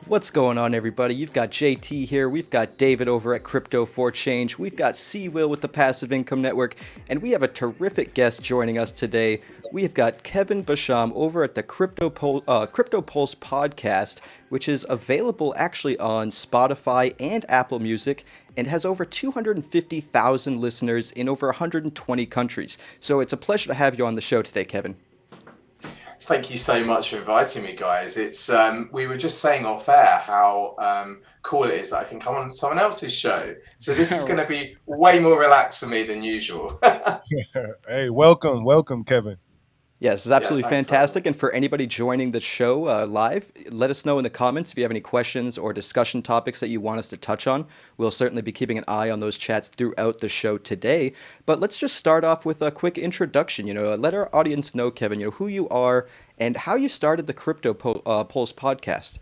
What's going on, everybody? You've got JT here, we've got David over at Crypto for Change, we've got C Will with the Passive Income Network, and we have a terrific guest joining us today. We have got Kevin Basham over at the Cryptopulse podcast, which is available actually on Spotify and Apple Music, and has over 250,000 listeners in over 120 countries. So it's a pleasure to have you on the show today, Kevin. Thank you so much for inviting me, guys. It's we were just saying off air how cool it is that I can come on someone else's show. So this is going to be way more relaxed for me than usual. Hey, welcome, Kevin. Yes, it's absolutely thanks, fantastic. And for anybody joining the show live, let us know in the comments if you have any questions or discussion topics that you want us to touch on. We'll certainly be keeping an eye on those chats throughout the show today. But let's just start off with a quick introduction. Let our audience know, Kevin, who you are and how you started the Pulse podcast.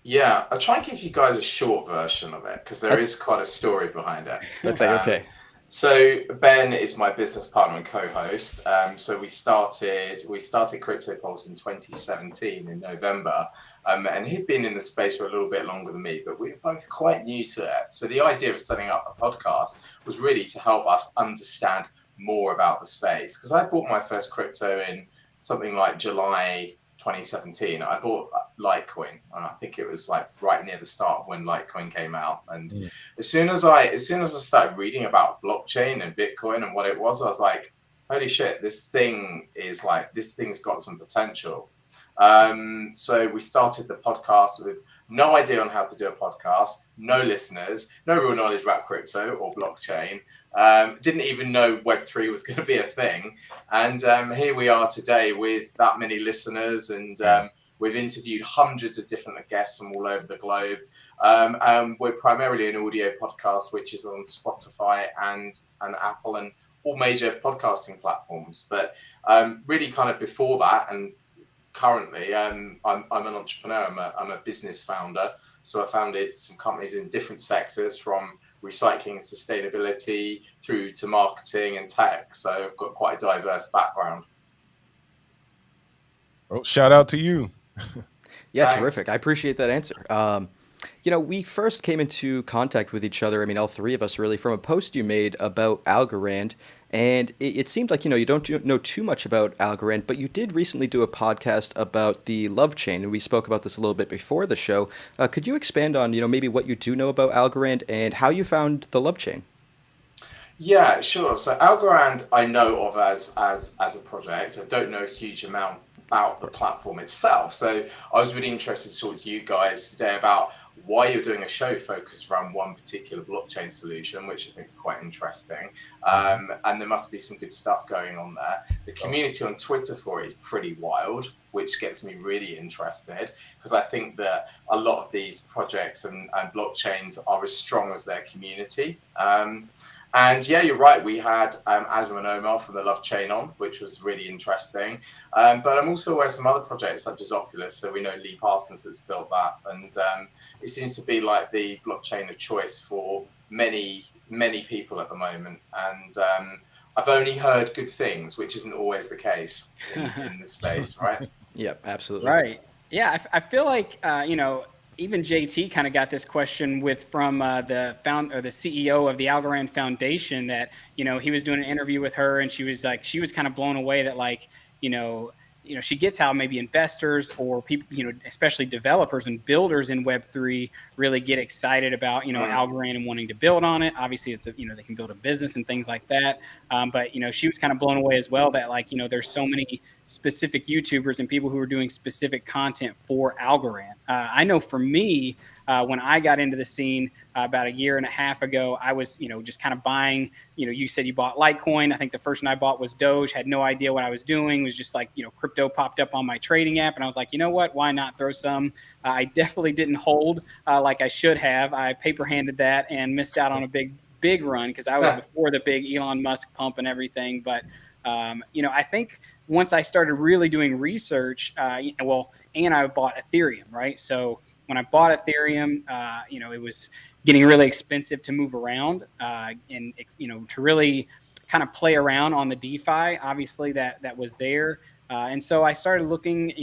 Yeah, I'll try and give you guys a short version of it because there is quite a story behind it. That's okay. So Ben is my business partner and co-host. So we started Cryptopulse in 2017 in November, and he'd been in the space for a little bit longer than me, but we were both quite new to it. So the idea of setting up a podcast was really to help us understand more about the space. Because I bought my first crypto in something like July 2017. I bought Litecoin, and I think it was like right near the start of when Litecoin came out. And as soon as I started reading about blockchain and Bitcoin and what it was, I was like, holy shit, this thing's got some potential. So we started the podcast with no idea on how to do a podcast, no listeners, no real knowledge about crypto or blockchain. Didn't even know Web3 was going to be a thing. And here we are today with that many listeners, and we've interviewed hundreds of different guests from all over the globe. We're primarily an audio podcast, which is on Spotify and Apple and all major podcasting platforms. But really kind of before that and currently, I'm an entrepreneur. I'm a business founder. So I founded some companies in different sectors, from recycling and sustainability through to marketing and tech. So I've got quite a diverse background. Well, shout out to you. Yeah, thanks. Terrific. I appreciate that answer. We first came into contact with each other, all three of us really, from a post you made about Algorand. And it seemed like, you don't know too much about Algorand, but you did recently do a podcast about the Love Chain, and we spoke about this a little bit before the show. Could you expand on, maybe what you do know about Algorand and how you found the Love Chain? Yeah, sure. So Algorand I know of as a project. I don't know a huge amount about the platform itself. So I was really interested to talk to you guys today about why you're doing a show focused around one particular blockchain solution, which I think is quite interesting. And there must be some good stuff going on there. The community on Twitter for it is pretty wild, which gets me really interested, because I think that a lot of these projects and blockchains are as strong as their community. And yeah, you're right. We had Adam and Omar from the Love Chain on, which was really interesting. But I'm also aware of some other projects such as Oculus. So we know Lee Parsons has built that. And it seems to be like the blockchain of choice for many, many people at the moment. And I've only heard good things, which isn't always the case in the space, right? Yep, absolutely. Right. Yeah, I feel like, even JT kind of got this question from the CEO of the Algorand Foundation, that, he was doing an interview with her, and she was kind of blown away that, like, she gets how maybe investors or people, especially developers and builders in Web3 really get excited about, Algorand and wanting to build on it. Obviously it's they can build a business and things like that. But, she was kind of blown away as well that, like, there's so many specific YouTubers and people who are doing specific content for Algorand. I know for me, when I got into the scene about a year and a half ago, I was, just kind of buying, you said you bought Litecoin. I think the first one I bought was Doge, had no idea what I was doing, was just like, crypto popped up on my trading app. And I was like, you know what, why not throw some? I definitely didn't hold like I should have. I paper handed that and missed out on a big run because I was before the big Elon Musk pump and everything. But, I think once I started really doing research, and I bought Ethereum, right? So when I bought Ethereum, it was getting really expensive to move around, and to really kind of play around on the DeFi. Obviously, that was there. And so I started looking,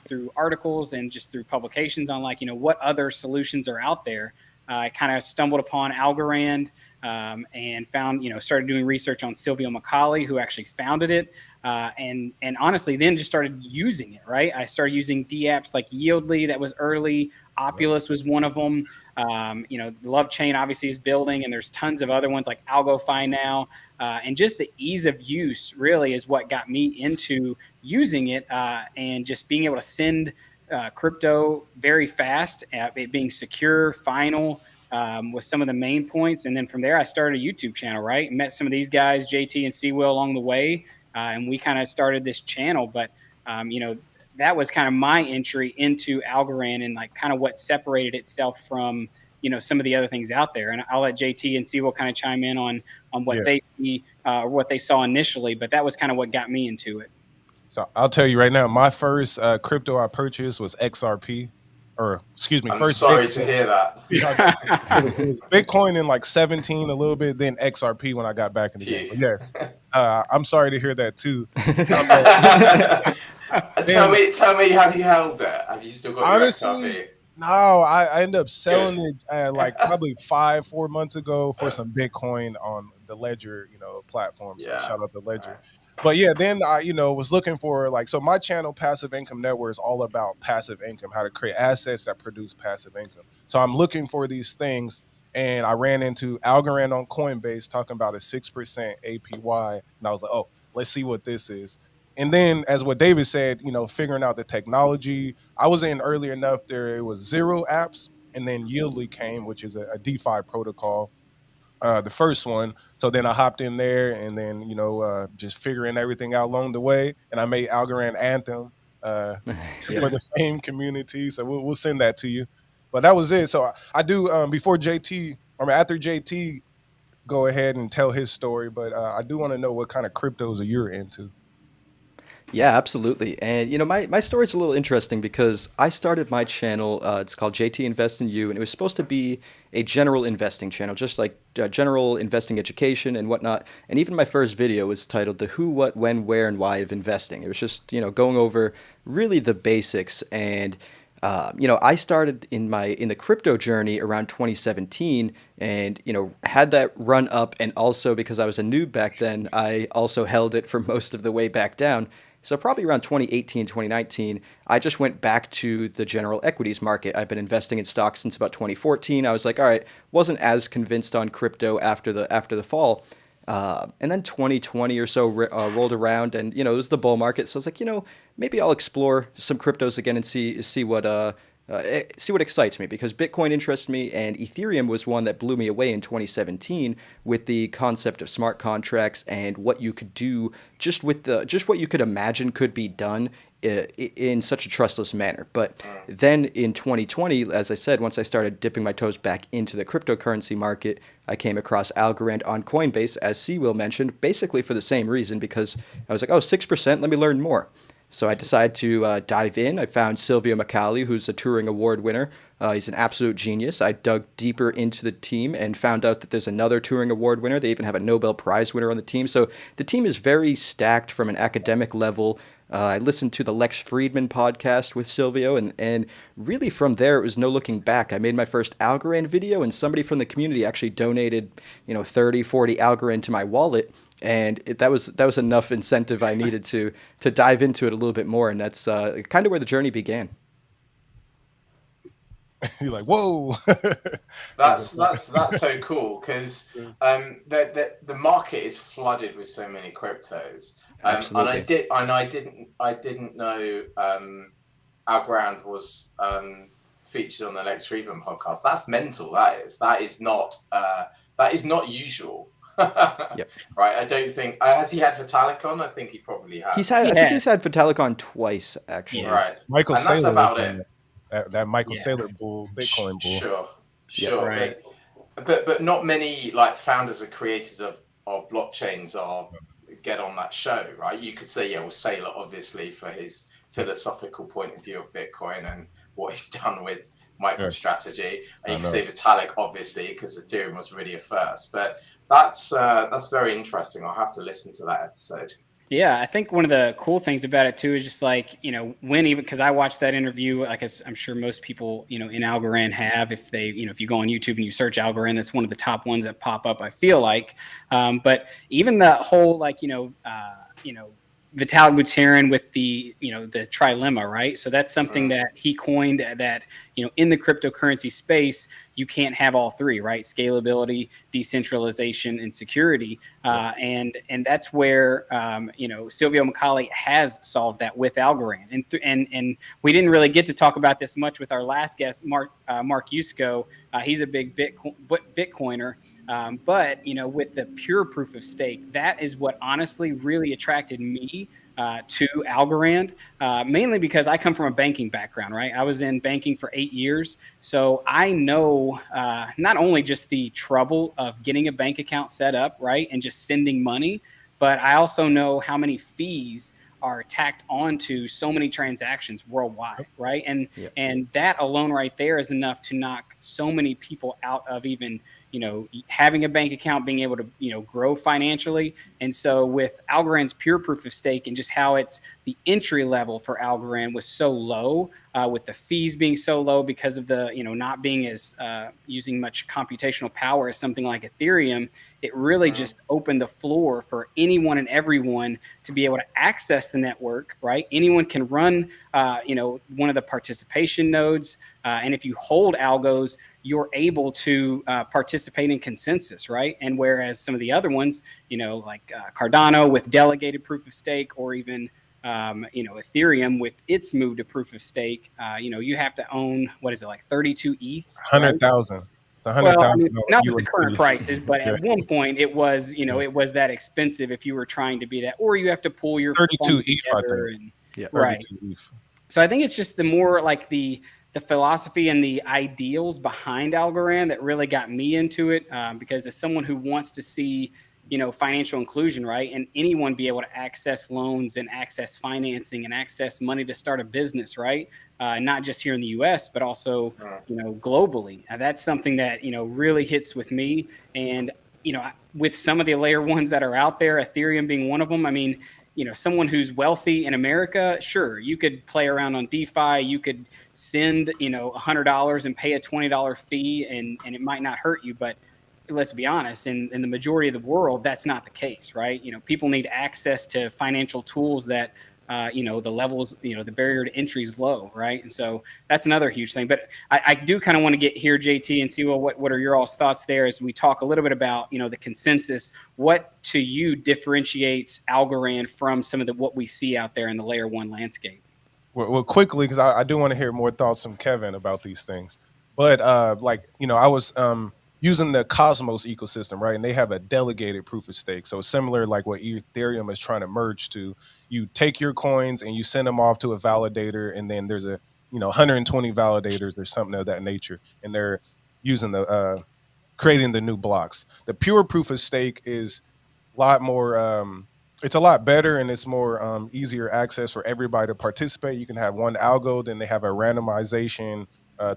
through articles and just through publications on like, what other solutions are out there. I kind of stumbled upon Algorand, and found, started doing research on Silvio McCauley, who actually founded it. And honestly, then just started using it, right? I started using D apps like Yieldly, that was early. Opulus was one of them. The Love Chain obviously is building, and there's tons of other ones like AlgoFi now. And just the ease of use really is what got me into using it, and just being able to send crypto very fast, it being secure, final, was some of the main points. And then from there, I started a YouTube channel, right? Met some of these guys, JT and Seawill, along the way, and we kind of started this channel. But that was kind of my entry into Algorand, and like kind of what separated itself from some of the other things out there. And I'll let JT and Seawill kind of chime in on what they see, or what they saw initially. But that was kind of what got me into it. So I'll tell you right now, my first crypto I purchased was XRP, or excuse me, I'm sorry to hear that. It was Bitcoin in like 17 a little bit, then XRP when I got back in the game. But yes, I'm sorry to hear that too. Tell me, have you held it? Have you still got your XRP? No, I ended up selling it like probably 4 months ago for some Bitcoin on the Ledger, platform. So shout out to Ledger. Right. But yeah, then I, was looking for so my channel, Passive Income Network, is all about passive income, how to create assets that produce passive income. So I'm looking for these things, and I ran into Algorand on Coinbase talking about a 6% APY, and I was like, oh, let's see what this is. And then, as what David said, figuring out the technology. I was in early enough there was 0 apps, and then Yieldly came, which is a DeFi protocol. The first one. So then I hopped in there, and then, just figuring everything out along the way. And I made Algorand Anthem for the same community. So we'll send that to you. But that was it. So I do, before after JT, go ahead and tell his story. But I do want to know what kind of cryptos you're into. Yeah, absolutely. And, my story's a little interesting because I started my channel, it's called JT Invest in You, and it was supposed to be a general investing channel, just like general investing education and whatnot. And even my first video was titled The Who, What, When, Where, and Why of Investing. It was just, going over really the basics. And I started in the crypto journey around 2017, and had that run up, and also because I was a noob back then, I also held it for most of the way back down. So probably around 2018, 2019, I just went back to the general equities market. I've been investing in stocks since about 2014. I was like, all right, wasn't as convinced on crypto after the fall. And then 2020 or so rolled around, and it was the bull market. So I was like, maybe I'll explore some cryptos again and see what excites me, because Bitcoin interests me, and Ethereum was one that blew me away in 2017 with the concept of smart contracts and what you could do just what you could imagine could be done in such a trustless manner. But then in 2020, as I said, once I started dipping my toes back into the cryptocurrency market, I came across Algorand on Coinbase, as Seawill mentioned, basically for the same reason, because I was like, oh, 6%, let me learn more. So I decided to dive in. I found Silvio McCauley, who's a Turing Award winner. He's an absolute genius. I dug deeper into the team and found out that there's another Turing Award winner. They even have a Nobel Prize winner on the team. So the team is very stacked from an academic level. I listened to the Lex Friedman podcast with Silvio, and really from there, it was no looking back. I made my first Algorand video, and somebody from the community actually donated, 30, 40 Algorand to my wallet. And that was enough incentive I needed to dive into it a little bit more. And that's kind of where the journey began. You're like, whoa. That's so cool, because the market is flooded with so many cryptos. Absolutely. And I didn't know Algorand was featured on the Lex Friedman podcast. That's mental. That is not usual. Yep. Right. I don't think has he had Vitalik on? I think he probably has. I think he's had Vitalik on twice, actually. Yeah. Right. Michael Saylor, that's about it. That Michael Saylor bull, Bitcoin bull. Sure. Right. But not many founders or creators of blockchains get on that show, right? You could say, Saylor obviously for his philosophical point of view of Bitcoin and what he's done with MicroStrategy, and you can say Vitalik obviously because Ethereum was really a first. But that's very interesting. I'll have to listen to that episode. Yeah, I think one of the cool things about it too is just like, when even because I watched that interview, like I'm sure most people, in Algorand have, if they, if you go on YouTube and you search Algorand, that's one of the top ones that pop up, I feel like. But even the whole like, Vitalik Buterin with the trilemma, right? So that's something that he coined that, in the cryptocurrency space, you can't have all three, right? Scalability, decentralization, and security. And that's where Silvio Macali has solved that with Algorand. And we didn't really get to talk about this much with our last guest, Mark Yusko. He's a big Bitcoiner. But with the pure proof of stake, that is what honestly really attracted me to Algorand, mainly because I come from a banking background, right? I was in banking for 8 years. So I know not only just the trouble of getting a bank account set up, right, and just sending money, but I also know how many fees are tacked onto so many transactions worldwide, right? And that alone right there is enough to knock so many people out of even having a bank account, being able to grow financially. And so with Algorand's pure proof of stake and just how it's the entry level for Algorand was so low, with the fees being so low because of the not being as using much computational power as something like Ethereum, it really just opened the floor for anyone and everyone to be able to access the network, right? Anyone can run one of the participation nodes, and if you hold algos, you're able to participate in consensus, right? And whereas some of the other ones, like Cardano with delegated proof of stake, or even Ethereum with its move to proof of stake, you have to own, what is it, like 32 ETH, right? 100,000. It's Well, I 100,000 mean, not with the USD. current prices, but at one point it was, it was that expensive if you were trying to be that, or you have to pull your 32 funds ETH, I together. think. Yeah. Right. 32 ETH. So I think it's just the more like the philosophy and the ideals behind Algorand that really got me into it, because as someone who wants to see financial inclusion, right, and anyone be able to access loans and access financing and access money to start a business, right, not just here in the U.S. but also globally. That's something that really hits with me. And with some of the layer ones that are out there, Ethereum being one of them. I mean, someone who's wealthy in America, sure, you could play around on DeFi. You could send, $100 and pay a $20 fee, and it might not hurt you. But let's be honest, in the majority of the world, that's not the case, right? People need access to financial tools that, the levels, the barrier to entry is low, right? And so that's another huge thing. But I do kind of want to get here, JT, and see, well, what are your all's thoughts there as we talk a little bit about, the consensus. What to you differentiates Algorand from some of what we see out there in the layer one landscape? Well, quickly, because I do want to hear more thoughts from Kevin about these things. But I was using the Cosmos ecosystem, right? And they have a delegated proof of stake. So similar like what Ethereum is trying to merge to. You take your coins and you send them off to a validator, and then there's 120 validators or something of that nature, and they're using the creating the new blocks. The pure proof of stake is a lot more. It's a lot better, and it's more easier access for everybody to participate. You can have one algo, then they have a randomization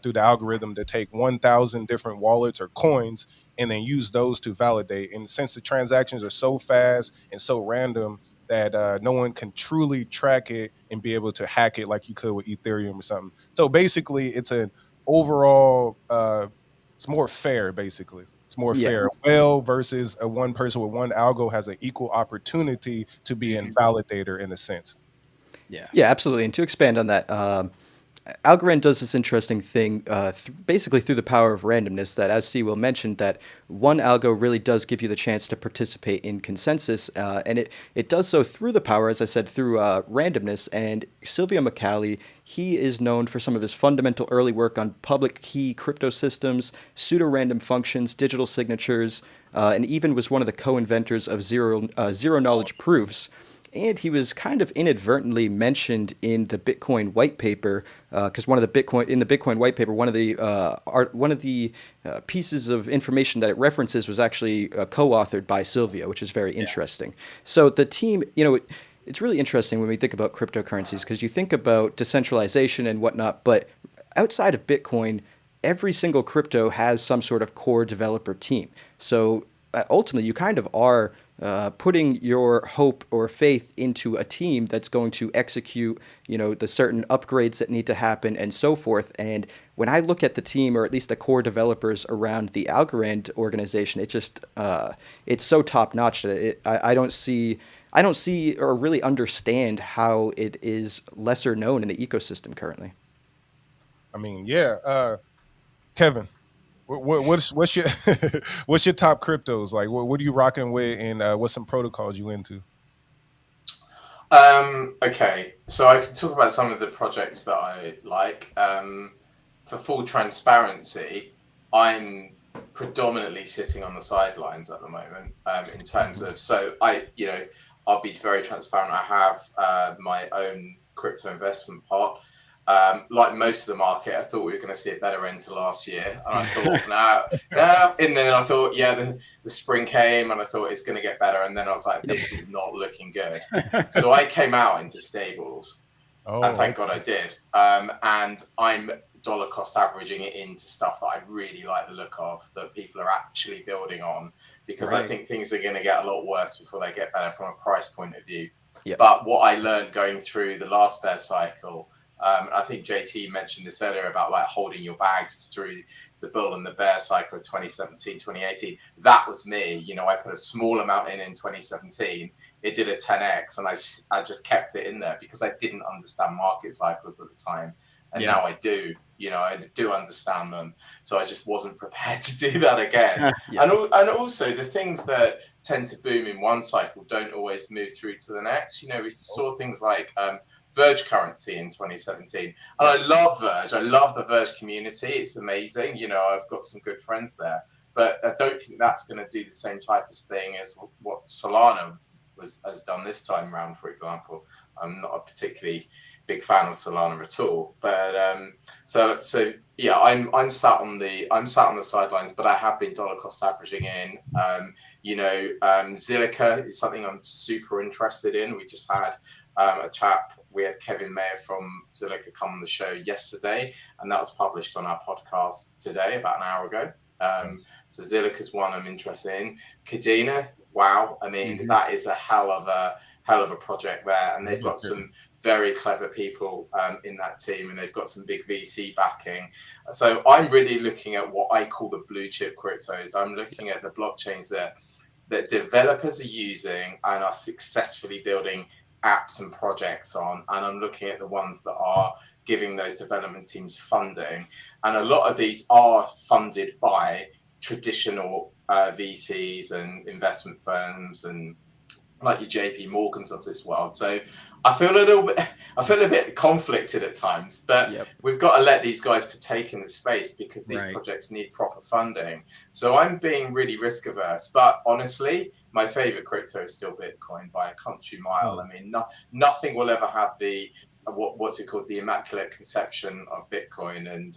through the algorithm to take 1,000 different wallets or coins and then use those to validate. And since the transactions are so fast and so random that no one can truly track it and be able to hack it like you could with Ethereum or something. So basically, it's an overall, it's more fair, basically. It's more fair. Well, versus a one person with one algo has an equal opportunity to be a validator in a sense. Yeah, absolutely. And to expand on that, Algorand does this interesting thing, basically through the power of randomness. That, as Sewell mentioned, that one algo really does give you the chance to participate in consensus, and it does so through the power, as I said, through randomness. And Silvio Macali, he is known for some of his fundamental early work on public key crypto systems, pseudo-random functions, digital signatures, and even was one of the co-inventors of zero knowledge proofs. And he was kind of inadvertently mentioned in the Bitcoin white paper, because one of the Bitcoin white paper, one of the pieces of information that it references was actually co-authored by Silvio, which is very interesting. So the team, it's really interesting when we think about cryptocurrencies, because you think about decentralization and whatnot, but outside of Bitcoin, every single crypto has some sort of core developer team. So ultimately you kind of are putting your hope or faith into a team that's going to execute, the certain upgrades that need to happen and so forth. And when I look at the team, or at least the core developers around the Algorand organization, it just it's so top notch that I don't see or really understand how it is lesser known in the ecosystem currently. I mean, yeah, Kevin, what's your what's your top cryptos? Like, what are you rocking with, and what's some protocols you into? Okay, so I can talk about some of the projects that I like. For full transparency, I'm predominantly sitting on the sidelines at the moment. In terms of, so I'll be very transparent. I have my own crypto investment pot. Like most of the market, I thought we were going to see a better end to last year, and I thought, no. And then I thought, the spring came, and I thought it's going to get better, and then I was like, this is not looking good. So I came out into stables, and thank God I did. And I'm dollar cost averaging it into stuff that I really like the look of, that people are actually building on, because I think things are going to get a lot worse before they get better from a price point of view. Yep. But what I learned going through the last bear cycle, I think JT mentioned this earlier about like holding your bags through the bull and the bear cycle of 2017, 2018. That was me. I put a small amount in 2017. It did a 10x, and I just kept it in there because I didn't understand market cycles at the time. And now I do. I do understand them. So I just wasn't prepared to do that again. And also the things that tend to boom in one cycle don't always move through to the next. We saw things like Verge currency in 2017. And I love Verge. I love the Verge community. It's amazing. I've got some good friends there. But I don't think that's going to do the same type of thing as what Solana has done this time around, for example. I'm not a particularly big fan of Solana at all. But so yeah, I'm sat on the sidelines, but I have been dollar cost averaging in. Zilliqa is something I'm super interested in. We just had a chap. We had Kevin Mayer from Zilliqa come on the show yesterday, and that was published on our podcast today, about an hour ago. So Zilliqa is one I'm interested in. Kadena, wow! I mean, that is a hell of a project there, and they've got some very clever people in that team, and they've got some big VC backing. So I'm really looking at what I call the blue chip cryptos. I'm looking at the blockchains that developers are using and are successfully building apps and projects on, and I'm looking at the ones that are giving those development teams funding, and a lot of these are funded by traditional VCs and investment firms and like your JP Morgans of this world. So I feel a bit conflicted at times, but we've got to let these guys partake in the space because these projects need proper funding. So I'm being really risk averse, but honestly, my favorite crypto is still Bitcoin by a country mile. I mean, nothing will ever have the what's it called, the immaculate conception of Bitcoin, and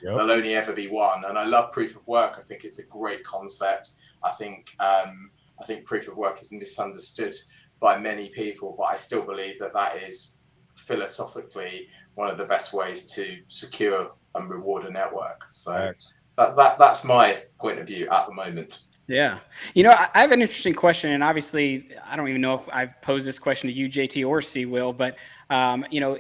there'll only ever be one. And I love proof of work. I think it's a great concept. I think proof of work is misunderstood by many people, but I still believe that is philosophically one of the best ways to secure and reward a network. So that's my point of view at the moment. Yeah. I have an interesting question, and obviously I don't even know if I've posed this question to you, JT, or C. Will, but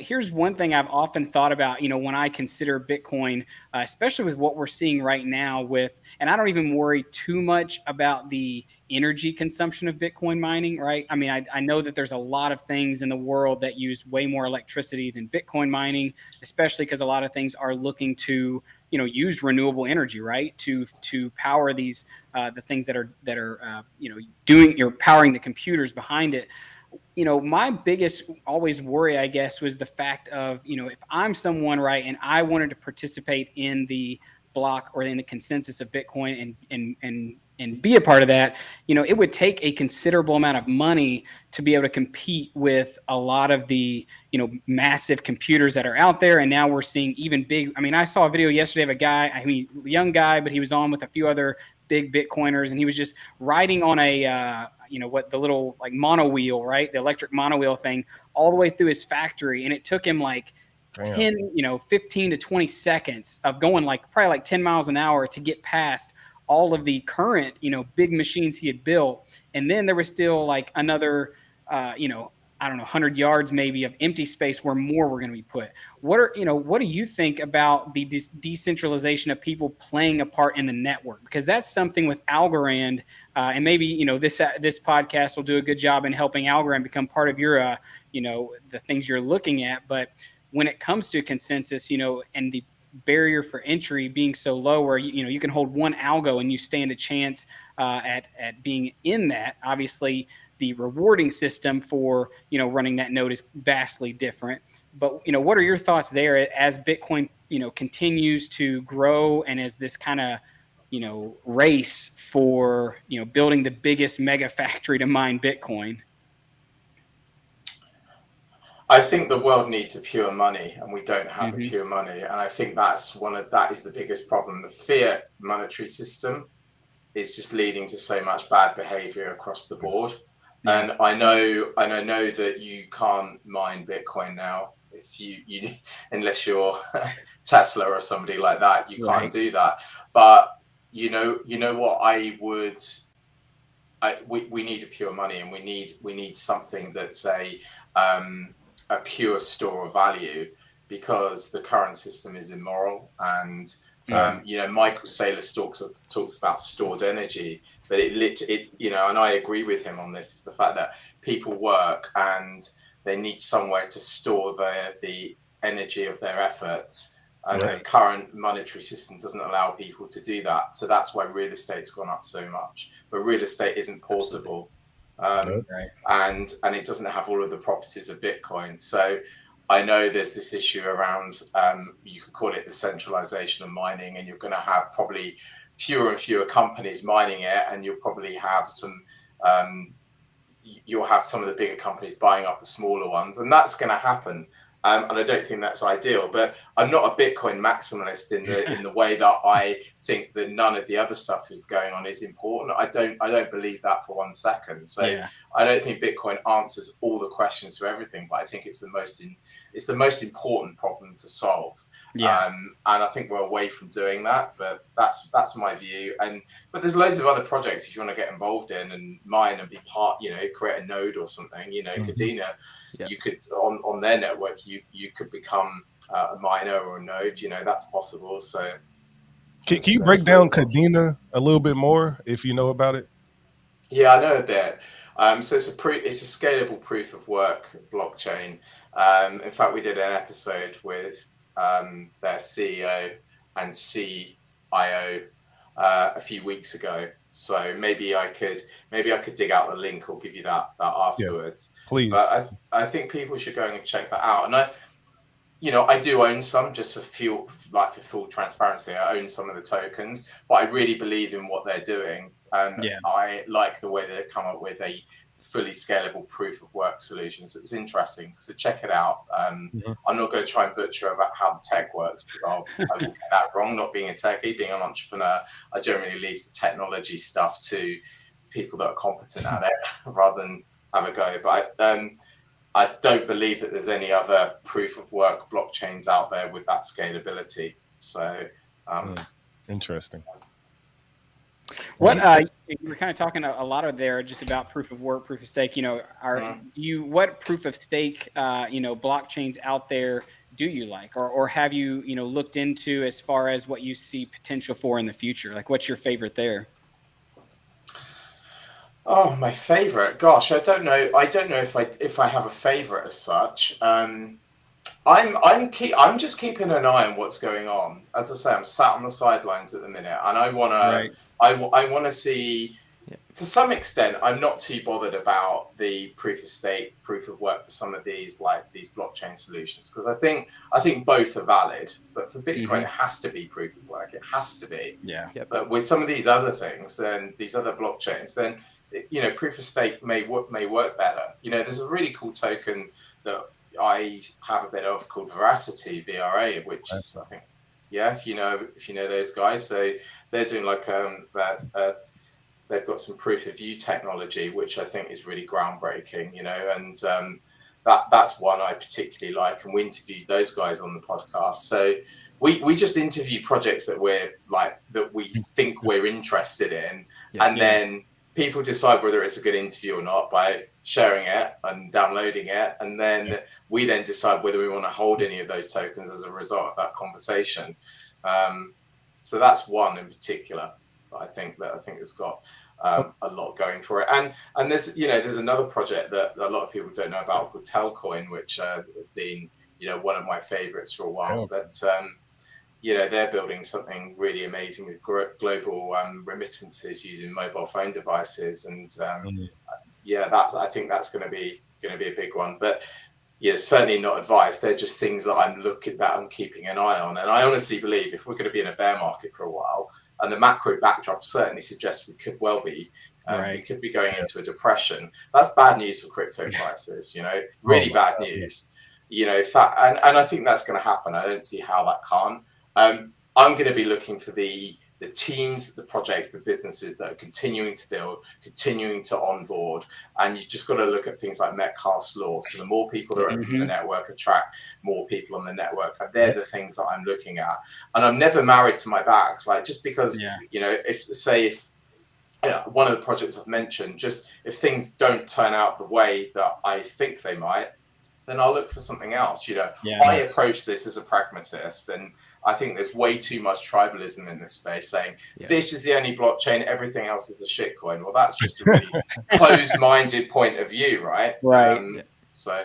here's one thing I've often thought about, when I consider Bitcoin, especially with what we're seeing right now and I don't even worry too much about the energy consumption of Bitcoin mining, right? I mean, I know that there's a lot of things in the world that use way more electricity than Bitcoin mining, especially because a lot of things are looking to, use renewable energy, right? To power these, the things that are powering the computers behind it. My biggest always worry, I guess, was the fact of, if I'm someone, right, and I wanted to participate in the block or in the consensus of Bitcoin and be a part of that, it would take a considerable amount of money to be able to compete with a lot of the, massive computers that are out there. And now we're seeing even big. I mean, I saw a video yesterday of a guy, young guy, but he was on with a few other big Bitcoiners, and he was just riding on a, the little like mono wheel, right? The electric mono wheel thing all the way through his factory. And it took him like 15 to 20 seconds of going probably 10 miles an hour to get past all of the current, big machines he had built. And then there was still like another, I don't know, 100 yards maybe of empty space where more were going to be put. What do you think about the decentralization of people playing a part in the network? Because that's something with Algorand, and maybe, this podcast will do a good job in helping Algorand become part of your, the things you're looking at. But when it comes to consensus, and the barrier for entry being so low where you can hold one algo and you stand a chance at being in that. Obviously the rewarding system for running that node is vastly different, but what are your thoughts there as Bitcoin continues to grow and as this kind of race for building the biggest mega factory to mine Bitcoin? I think the world needs a pure money, and we don't have a pure money. And I think that is the biggest problem. The fiat monetary system is just leading to so much bad behavior across the board. Yeah. And I know that you can't mine Bitcoin now if you unless you're Tesla or somebody like that, you can't do that. But you know what we need a pure money, and we need something that's a pure store of value, because the current system is immoral. And Michael Saylor talks about stored energy, but and I agree with him on this, is the fact that people work and they need somewhere to store the energy of their efforts, and the current monetary system doesn't allow people to do that. So that's why real estate's gone up so much. But real estate isn't portable. And it doesn't have all of the properties of Bitcoin. So I know there's this issue around, you could call it the centralization of mining, and you're going to have probably fewer and fewer companies mining it, and you'll probably have some of the bigger companies buying up the smaller ones, and that's going to happen. And I don't think that's ideal, but I'm not a Bitcoin maximalist in the way that I think that none of the other stuff is going on is important. I don't believe that for 1 second. So I don't think Bitcoin answers all the questions for everything, but I think it's the most important problem to solve. And I think we're away from doing that, but that's my view. But there's loads of other projects if you want to get involved in and mine and be part, create a node or something, Kadena. You could on their network, you could become a miner or a node. That's possible. So, can you break down Kadena a little bit more if you know about it? Yeah, I know a bit. So it's a scalable proof of work blockchain. In fact, we did an episode with their CEO and CIO a few weeks ago. So maybe I could dig out the link or give you that afterwards. Yeah, please. But I think people should go and check that out. And I do own some, just for full transparency. I own some of the tokens, but I really believe in what they're doing, and I like the way they come up with a fully scalable proof of work solution. So it's interesting. So check it out. I'm not going to try and butcher about how the tech works, because I will get that wrong. Not being a techie, being an entrepreneur, I generally leave the technology stuff to people that are competent at it rather than have a go. But I don't believe that there's any other proof of work blockchains out there with that scalability. So interesting. What you were kind of talking a lot of there just about proof of work, proof of stake. What proof of stake blockchains out there do you like, or have you looked into as far as what you see potential for in the future? Like, what's your favorite there? Oh, my favorite. Gosh, I don't know. I don't know if I have a favorite as such. I'm just keeping an eye on what's going on. As I say, I'm sat on the sidelines at the minute, and I want to see. To some extent, I'm not too bothered about the proof of stake, proof of work for some of these blockchain solutions, because I think both are valid. But for Bitcoin, it has to be proof of work. It has to be. Yeah. But with some of these other things, then these other blockchains, then proof of stake may work better. There's a really cool token that I have a bit of called Veracity, VRA, which is, I think, if you know those guys. So they're doing they've got some proof of view technology, which I think is really groundbreaking, and that's one I particularly like. And we interviewed those guys on the podcast. So we just interview projects that we think we're interested in, and then people decide whether it's a good interview or not by sharing it and downloading it, and then we then decide whether we want to hold any of those tokens as a result of that conversation. So that's one in particular that I think has got a lot going for it. And there's another project that a lot of people don't know about called Telcoin, which has been one of my favorites for a while. But they're building something really amazing with global remittances using mobile phone devices, and I think that's going to be a big one. But certainly not advice. They're just things that I'm keeping an eye on. And I honestly believe if we're going to be in a bear market for a while, and the macro backdrop certainly suggests we could well be, we could be going into a depression. That's bad news for crypto prices. Really bad news. If that, and I think that's going to happen. I don't see how that can't. I'm going to be looking for the teams, the projects, the businesses that are continuing to build, continuing to onboard. And you just got to look at things like Metcalfe's law. So the more people that are in the network attract more people on the network. And they're the things that I'm looking at. And I'm never married to my bags. Like just because, if one of the projects I've mentioned, just if things don't turn out the way that I think they might, then I'll look for something else. I approach this as a pragmatist, and I think there's way too much tribalism in this space, saying this is the only blockchain, everything else is a shitcoin. Well, that's just a really closed-minded point of view, right? Right. So,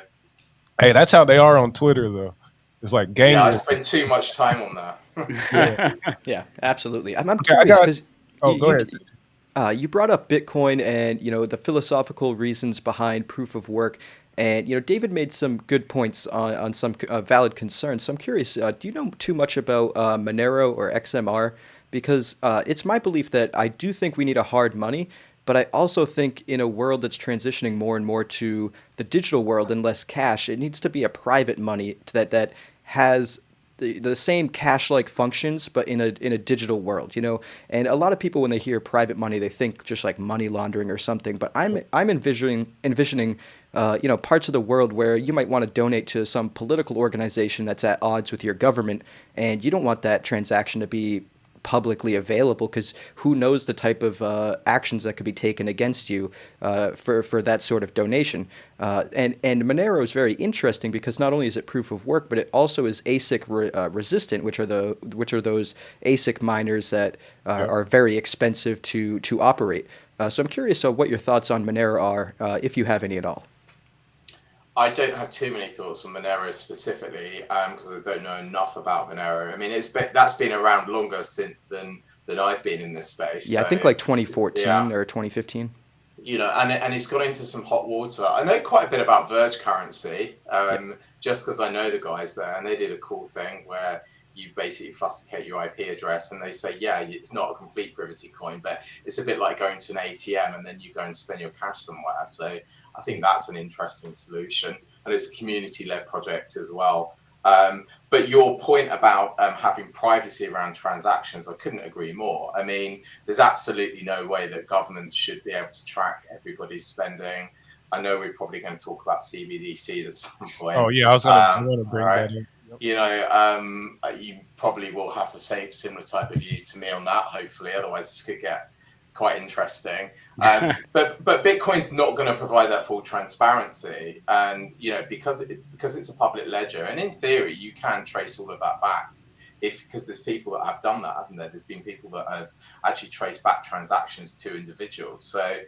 hey, that's how they are on Twitter, though. It's like game. Yeah, I spend too much time on that. Yeah, absolutely. I'm curious because go ahead. You brought up Bitcoin and the philosophical reasons behind proof of work. And David made some good points on some valid concerns. So I'm curious, do you know too much about Monero or XMR? Because it's my belief that I do think we need a hard money, but I also think in a world that's transitioning more and more to the digital world and less cash, it needs to be a private money that has the same cash-like functions, but in a digital world, And a lot of people, when they hear private money, they think just like money laundering or something. But I'm envisioning parts of the world where you might want to donate to some political organization that's at odds with your government, and you don't want that transaction to be publicly available because who knows the type of actions that could be taken against you for that sort of donation. And Monero is very interesting because not only is it proof of work, but it also is ASIC resistant, which are those ASIC miners that are very expensive to operate. So I'm curious what your thoughts on Monero are, if you have any at all. I don't have too many thoughts on Monero specifically because I don't know enough about Monero. I mean, that's been around longer than I've been in this space. Yeah, so, I think like 2014 or 2015. And it's got into some hot water. I know quite a bit about Verge currency, just because I know the guys there, and they did a cool thing where you basically fusticate your IP address, and they say, it's not a complete privacy coin, but it's a bit like going to an ATM and then you go and spend your cash somewhere. So I think that's an interesting solution, and it's a community-led project as well. But your point about having privacy around transactions, I couldn't agree more. I mean, there's absolutely no way that governments should be able to track everybody's spending. I know we're probably going to talk about CBDCs at some point. Oh yeah, I was going to bring that in. You probably will have the same similar type of view to me on that, hopefully. Otherwise, this could get quite interesting. But Bitcoin's not going to provide that full transparency, and because it's a public ledger, and in theory, you can trace all of that back. Because there's people that have done that, haven't there? There's been people that have actually traced back transactions to individuals. So.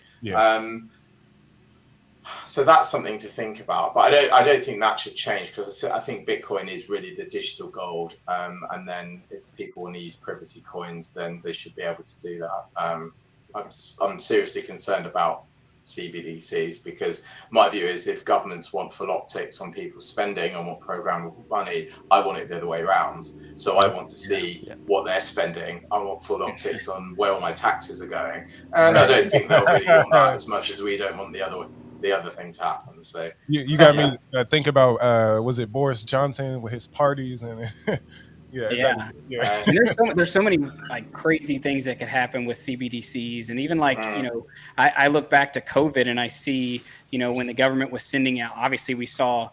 So that's something to think about, but I don't think that should change because I think Bitcoin is really the digital gold, and then if people want to use privacy coins, then they should be able to do that. I'm seriously concerned about CBDCs because my view is if governments want full optics on people's spending and want programmable money, I want it the other way around. So I want to see what they're spending. I want full optics on where all my taxes are going, and I don't think they'll really want that as much as we don't want the other thing to happen. So you got me think about was it Boris Johnson with his parties and And there's so many like crazy things that could happen with CBDCs, and even like I look back to COVID and I see when the government was sending out. Obviously, we saw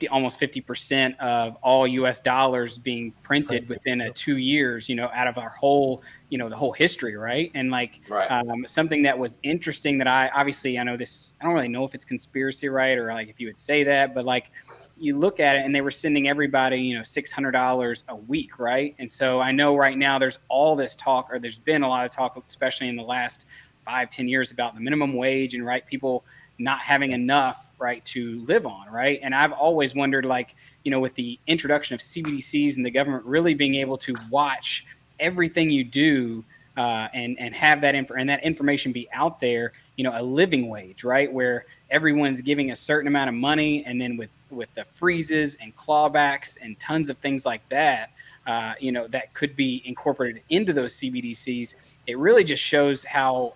almost 50% of all US dollars being printed within 2 years, out of our whole, the whole history. Right. And like, something that was interesting that I know this, I don't really know if it's conspiracy, right? Or like if you would say that, but like you look at it and they were sending everybody, $600 a week. Right. And so I know right now there's all this talk, or there's been a lot of talk, especially in the last 5-10 years, about the minimum wage and right, people not having enough, right, to live on, right? And I've always wondered, like, with the introduction of CBDCs and the government really being able to watch everything you do, and have that and that information be out there, a living wage, right, where everyone's giving a certain amount of money, and then with the freezes and clawbacks and tons of things like that, that could be incorporated into those CBDCs. It really just shows how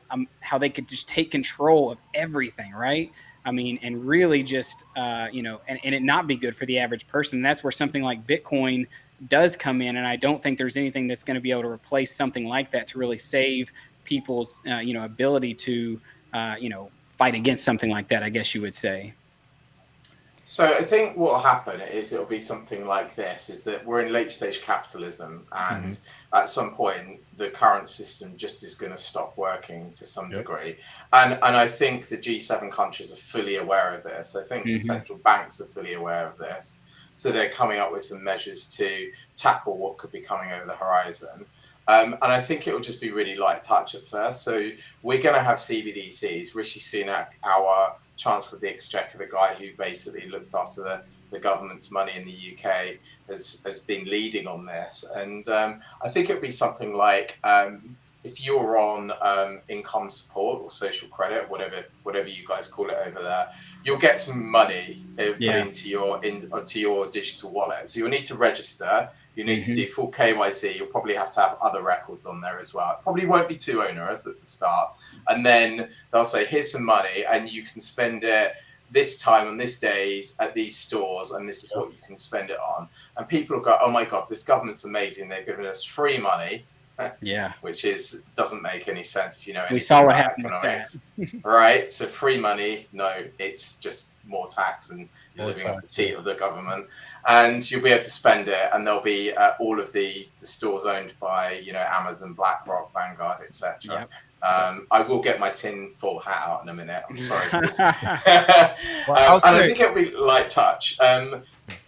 they could just take control of everything, right? I mean, and really just and it not be good for the average person. And that's where something like Bitcoin does come in. And I don't think there's anything that's going to be able to replace something like that to really save people's ability to fight against something like that, I guess you would say. So I think what will happen is it'll be something like this, is that we're in late stage capitalism, and at some point the current system just is going to stop working to some degree. And I think the G7 countries are fully aware of this. I think the central banks are fully aware of this. So they're coming up with some measures to tackle what could be coming over the horizon. And I think it will just be really light touch at first. So we're going to have CBDCs. Rishi Sunak, our Chancellor of the Exchequer, the guy who basically looks after the government's money in the UK, has been leading on this. And I think it would be something like, if you're on income support or social credit, whatever you guys call it over there, you'll get some money put into your digital wallet. So you'll need to register. You need to do full KYC. You'll probably have to have other records on there as well. It probably won't be too onerous at the start. And then they'll say, here's some money, and you can spend it this time on this days at these stores, and this is what you can spend it on. And people will go, oh my God, this government's amazing. They've given us free money. Which doesn't make any sense if you know anything. We saw what about happened economics. Right? So free money, no, it's just more tax, and you're living off the teat of the government. And you'll be able to spend it, and there'll be all of the stores owned by Amazon, BlackRock, Vanguard, etc. I will get my tin foil hat out in a minute. I'm sorry for this. And I think it'll be light touch.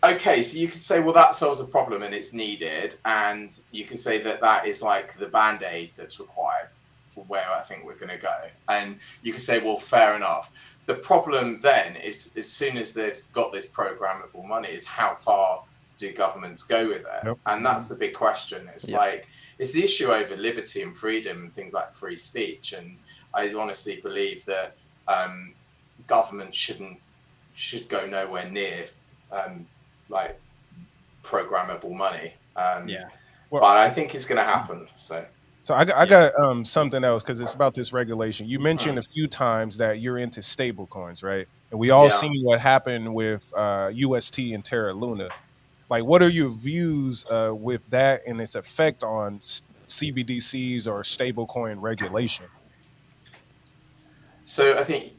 Okay, so you could say, well, that solves a problem and it's needed, and you can say that is like the band-aid that's required for where I think we're going to go. And you can say, well, fair enough. The problem then is, as soon as they've got this programmable money, is how far do governments go with it? And that's the big question. It's like, it's the issue over liberty and freedom and things like free speech. And I honestly believe that government should go nowhere near like programmable money. But I think it's going to happen. So I got something else, because it's about this regulation. You mentioned a few times that you're into stable coins, right? And we all seen what happened with UST and Terra Luna. Like, what are your views with that and its effect on CBDCs or stablecoin regulation? So I think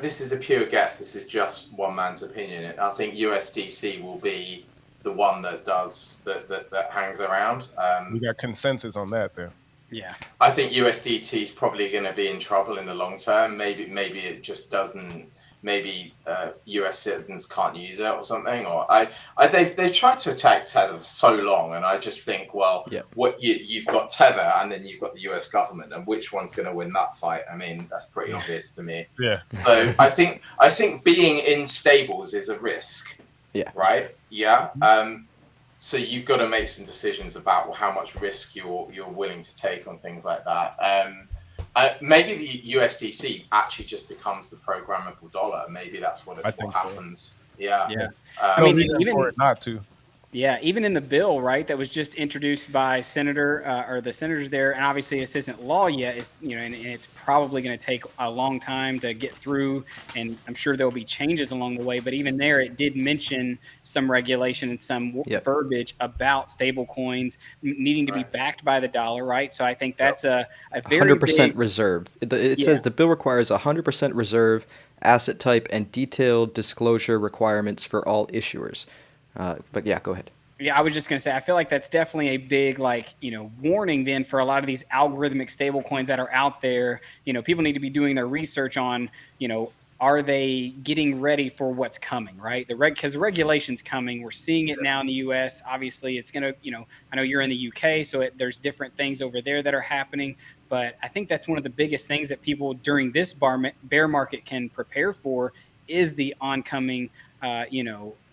this is a pure guess. This is just one man's opinion. And I think USDC will be the one that does that hangs around. We got consensus on that then. Yeah, I think USDT is probably going to be in trouble in the long term. Maybe it just doesn't. Maybe US citizens can't use it or something. Or they've tried to attack Tether for so long, and I just think, well, what you've got Tether, and then you've got the US government, and which one's going to win that fight? I mean, that's pretty obvious to me. Yeah. So I think being in stables is a risk. Yeah. Right. Yeah. So you've got to make some decisions about how much risk you're willing to take on things like that. Maybe the USDC actually just becomes the programmable dollar. Maybe that's what happens. So. Yeah. No reason for it not to. Yeah, even in the bill, right, that was just introduced by or the senators there, and obviously this isn't law yet. It's and it's probably going to take a long time to get through, and I'm sure there'll be changes along the way. But even there, it did mention some regulation and some Yep. verbiage about stable coins needing to be backed by the dollar, right? So I think that's a very 100% big reserve. It says the bill requires 100% reserve, asset type, and detailed disclosure requirements for all issuers. But yeah, go ahead. Yeah, I was just going to say, I feel like that's definitely a big, warning then for a lot of these algorithmic stable coins that are out there. People need to be doing their research on, are they getting ready for what's coming, right? Because the regulation's coming. We're seeing it now in the U.S. Obviously, it's going to, I know you're in the U.K., so there's different things over there that are happening. But I think that's one of the biggest things that people during this bear market can prepare for is the oncoming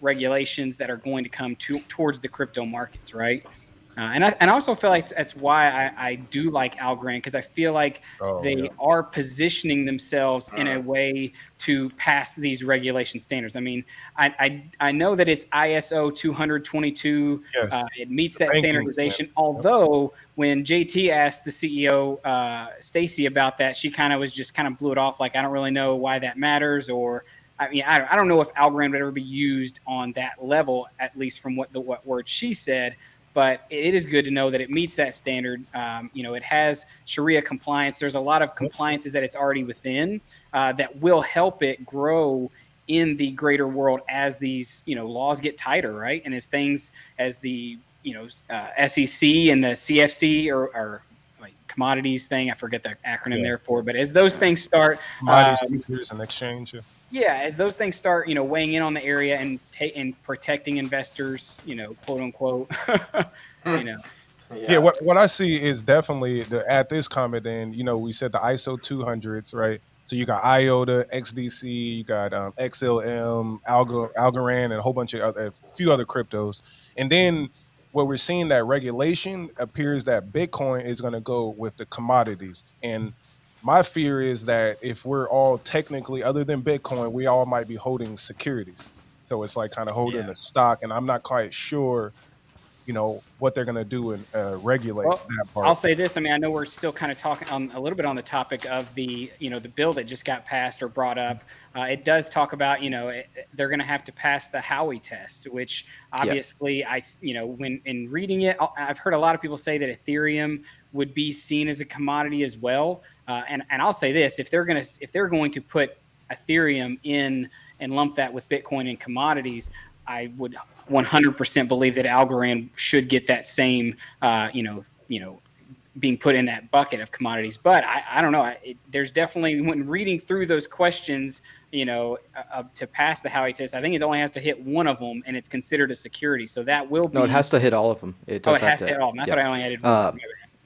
regulations that are going to come towards the crypto markets, right? And I also feel like that's why I do like Algorand, because I feel like they are positioning themselves in a way to pass these regulation standards. I mean, I know that it's ISO 222. Yes. It meets that standardization. Although when JT asked the CEO Stacy about that, she kind of blew it off like, I don't really know why that matters, or I mean, I don't know if Algorand would ever be used on that level, at least from what words she said. But it is good to know that it meets that standard. It has Sharia compliance. There's a lot of compliances that it's already within that will help it grow in the greater world as these laws get tighter, right? And as the SEC and the CFC or like commodities thing, I forget the acronym there for, but as those things start, commodities futures and exchange. Yeah, as those things start, weighing in on the area and protecting investors, quote unquote, Yeah, what I see is definitely at this comment. Then we said the ISO 200s, right? So you got IOTA, XDC, you got XLM, Algorand, and a whole bunch of a few other cryptos. And then what we're seeing, that regulation appears that Bitcoin is going to go with the commodities. And my fear is that if we're all technically, other than Bitcoin, we all might be holding securities. So it's like kind of holding a stock, and I'm not quite sure, what they're going to do and regulate that part. I'll say this. I mean, I know we're still kind of talking a little bit on the topic of the bill that just got passed or brought up. It does talk about, they're going to have to pass the Howey test, which obviously when in reading it, I've heard a lot of people say that Ethereum would be seen as a commodity as well. And I'll say this, if they're going to put Ethereum in and lump that with Bitcoin and commodities, I would 100% believe that Algorand should get that same, being put in that bucket of commodities. But I don't know. There's definitely, when reading through those questions, to pass the Howey test, I think it only has to hit one of them, and it's considered a security. So that will be. No, it has to hit all of them. It has to hit all of them. I thought I only added one.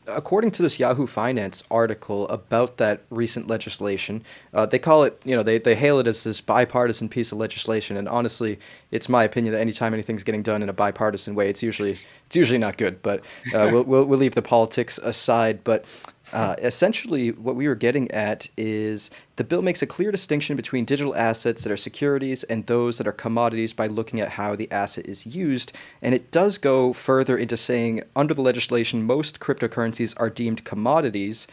According to this Yahoo Finance article about that recent legislation, they call it, they hail it as this bipartisan piece of legislation. And honestly, it's my opinion that anytime anything's getting done in a bipartisan way, it's usually not good. But we'll leave the politics aside. But essentially, what we were getting at is the bill makes a clear distinction between digital assets that are securities and those that are commodities by looking at how the asset is used. And it does go further into saying, under the legislation, most cryptocurrencies are deemed commodities.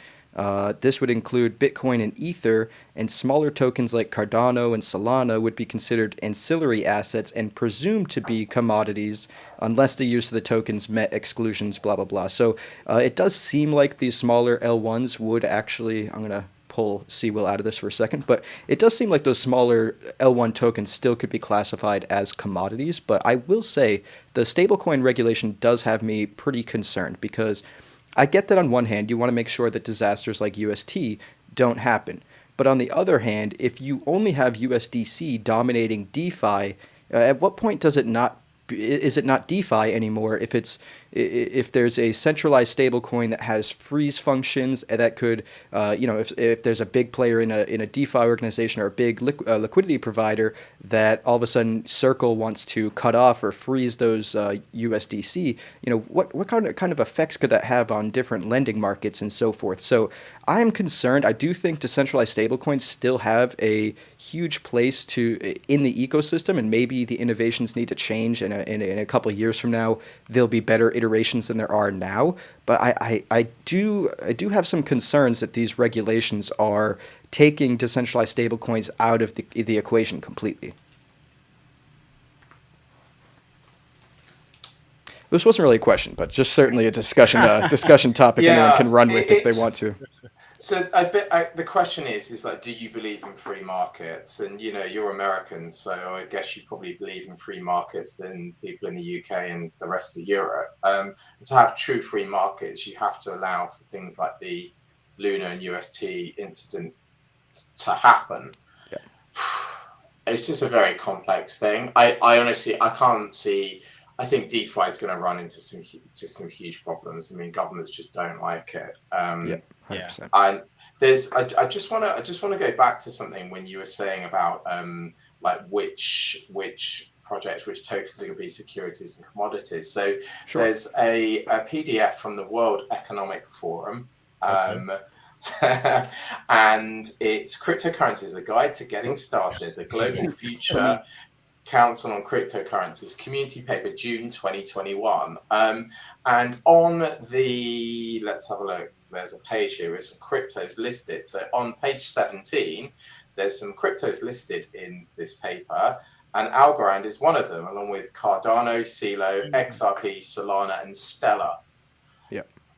This would include Bitcoin and Ether, and smaller tokens like Cardano and Solana would be considered ancillary assets and presumed to be commodities unless the use of the tokens met exclusions, blah, blah, blah. So it does seem like these smaller L1s would actually, I'm going to pull C-Will out of this for a second, but it does seem like those smaller L1 tokens still could be classified as commodities. But I will say the stablecoin regulation does have me pretty concerned, because I get that on one hand, you want to make sure that disasters like UST don't happen. But on the other hand, if you only have USDC dominating DeFi, at what point is it not DeFi anymore if there's a centralized stablecoin that has freeze functions that could, if there's a big player in a DeFi organization or a big liquidity provider that all of a sudden Circle wants to cut off or freeze those USDC, what kind of effects could that have on different lending markets and so forth? So I'm concerned. I do think decentralized stablecoins still have a huge place in the ecosystem, and maybe the innovations need to change and in a couple of years from now there'll be better iterations than there are now. But I do have some concerns that these regulations are taking decentralized stablecoins out of the equation completely. This wasn't really a question, but just certainly a discussion topic anyone can run with if they want to. So the question is like, do you believe in free markets? And you're American, so I guess you probably believe in free markets than people in the UK and the rest of Europe. And to have true free markets, you have to allow for things like the Luna and UST incident to happen. Yeah. It's just a very complex thing. I honestly can't see. I think DeFi is going to run into some huge problems. I mean, governments just don't like it. Yeah. And I just want to go back to something when you were saying about like which projects, which tokens are going to be securities and commodities. So sure. There's a PDF from the World Economic Forum. And it's Cryptocurrencies, a guide to getting started, the Global Future Council on Cryptocurrencies community paper, June 2021. And on let's have a look. There's a page here with some cryptos listed. So on page 17, there's some cryptos listed in this paper, and Algorand is one of them, along with Cardano, Celo, XRP, Solana, and Stellar.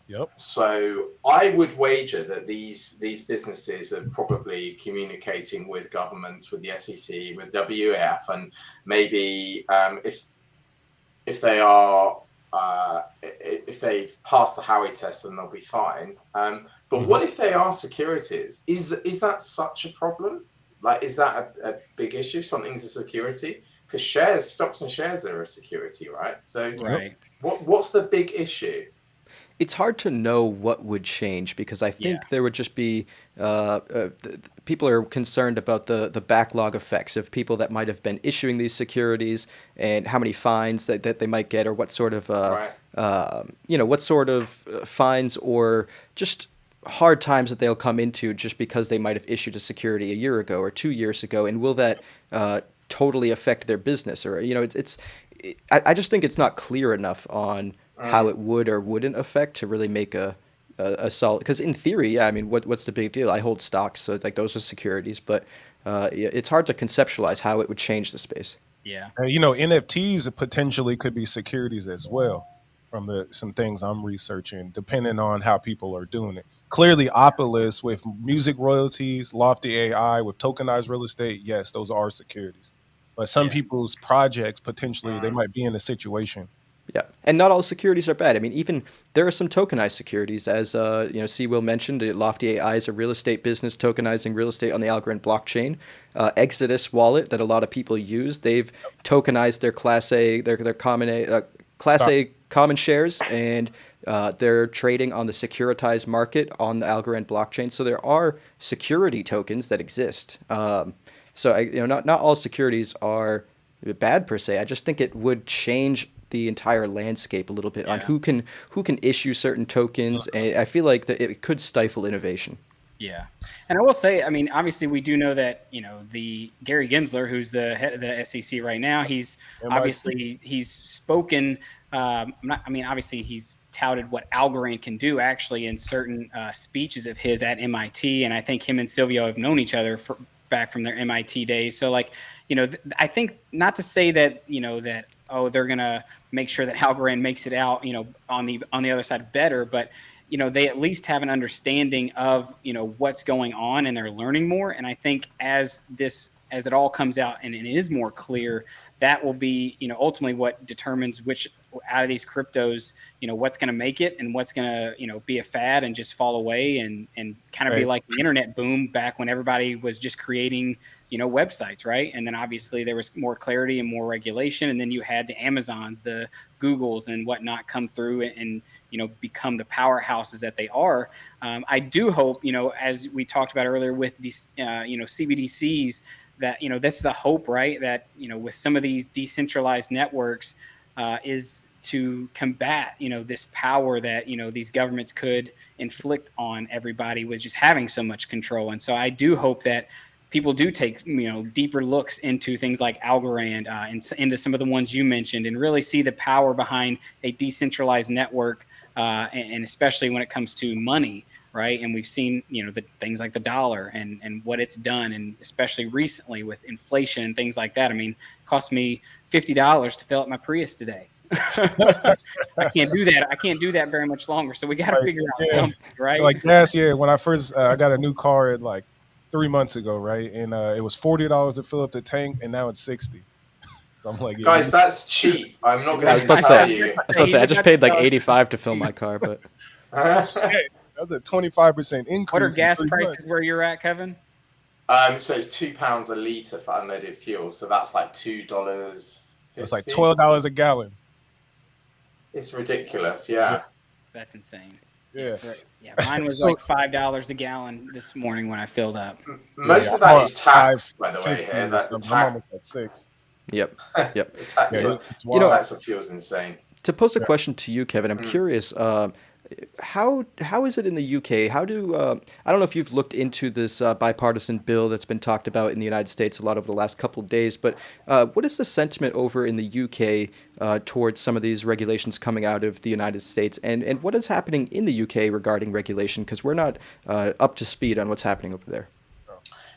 Yep. So I would wager that these businesses are probably communicating with governments, with the SEC, with WEF, and maybe if they are if they've passed the Howey test, then they'll be fine. But what if they are securities? Is that such a problem? Like, is that a big issue? Something's a security? Because stocks and shares are a security, right? So what's the big issue? It's hard to know what would change, because I think there would just be people are concerned about the backlog effects of people that might have been issuing these securities, and how many fines that they might get, or what sort of fines or just hard times that they'll come into just because they might have issued a security a year ago or 2 years ago, and will that totally affect their business? Or I just think it's not clear enough on how it would or wouldn't affect to really make a solid. Because in theory, I mean, what's the big deal? I hold stocks, so like those are securities, but it's hard to conceptualize how it would change the space. Yeah, NFTs potentially could be securities as well, from some things I'm researching, depending on how people are doing it. Clearly, Opolis with music royalties, Lofty AI with tokenized real estate, yes, those are securities. But some people's projects, potentially, they might be in a situation. Yeah, and not all securities are bad. I mean, even there are some tokenized securities, as C. Will mentioned. Lofty AI is a real estate business tokenizing real estate on the Algorand blockchain. Exodus wallet that a lot of people use, they've tokenized their Class A, their A common shares, and they're trading on the securitized market on the Algorand blockchain. So there are security tokens that exist. Not all securities are bad per se. I just think it would change the entire landscape a little bit on who can issue certain tokens, and I feel like that it could stifle innovation. Yeah, and I will say, I mean, obviously we do know that the Gary Gensler, who's the head of the SEC right now, he's spoken. Obviously he's touted what Algorand can do actually in certain speeches of his at MIT, and I think him and Silvio have known each other back from their MIT days. So I think, not to say that they're gonna make sure that Algorand makes it out on the other side better, but they at least have an understanding of what's going on, and they're learning more. And I think as it all comes out and it is more clear, that will be ultimately what determines which out of these cryptos what's going to make it and what's going to be a fad and just fall away and kind of be like the internet boom back when everybody was just creating websites, right? And then obviously there was more clarity and more regulation, and then you had the Amazons, the Googles and whatnot come through and become the powerhouses that they are. I do hope, as we talked about earlier with these CBDCs, that that's the hope, right? That with some of these decentralized networks is to combat this power that these governments could inflict on everybody with just having so much control. And so I do hope that people do take deeper looks into things like Algorand and into some of the ones you mentioned, and really see the power behind a decentralized network, and especially when it comes to money, right? And we've seen the things like the dollar and what it's done, and especially recently with inflation and things like that. I mean, it cost me $50 to fill up my Prius today. I can't do that. I can't do that very much longer. So we got to figure out something, right? Like gas, when I first I got a new car like 3 months ago, right, and it was $40 to fill up the tank, and now it's 60. So I'm like, guys, that's cheap. I'm not I was going about to to tell say, you. I just paid like 85 to fill my car, but shit, that's a 25% increase. What are gas prices where you're at, Kevin? So it's £2 a litre for unleaded fuel. So that's like $2.50. It's like $12 a gallon. It's ridiculous, yeah. That's insane. Yeah. Mine was like $5 a gallon this morning when I filled up. Most of that is tax, by the way. Here, I'm almost at 6. Yep. The tax of fuel is insane. To pose a question to you, Kevin, I'm curious. How is it in the UK? How do I don't know if you've looked into this bipartisan bill that's been talked about in the United States a lot over the last couple of days, but what is the sentiment over in the UK towards some of these regulations coming out of the United States, and what is happening in the UK regarding regulation? Because we're not up to speed on what's happening over there.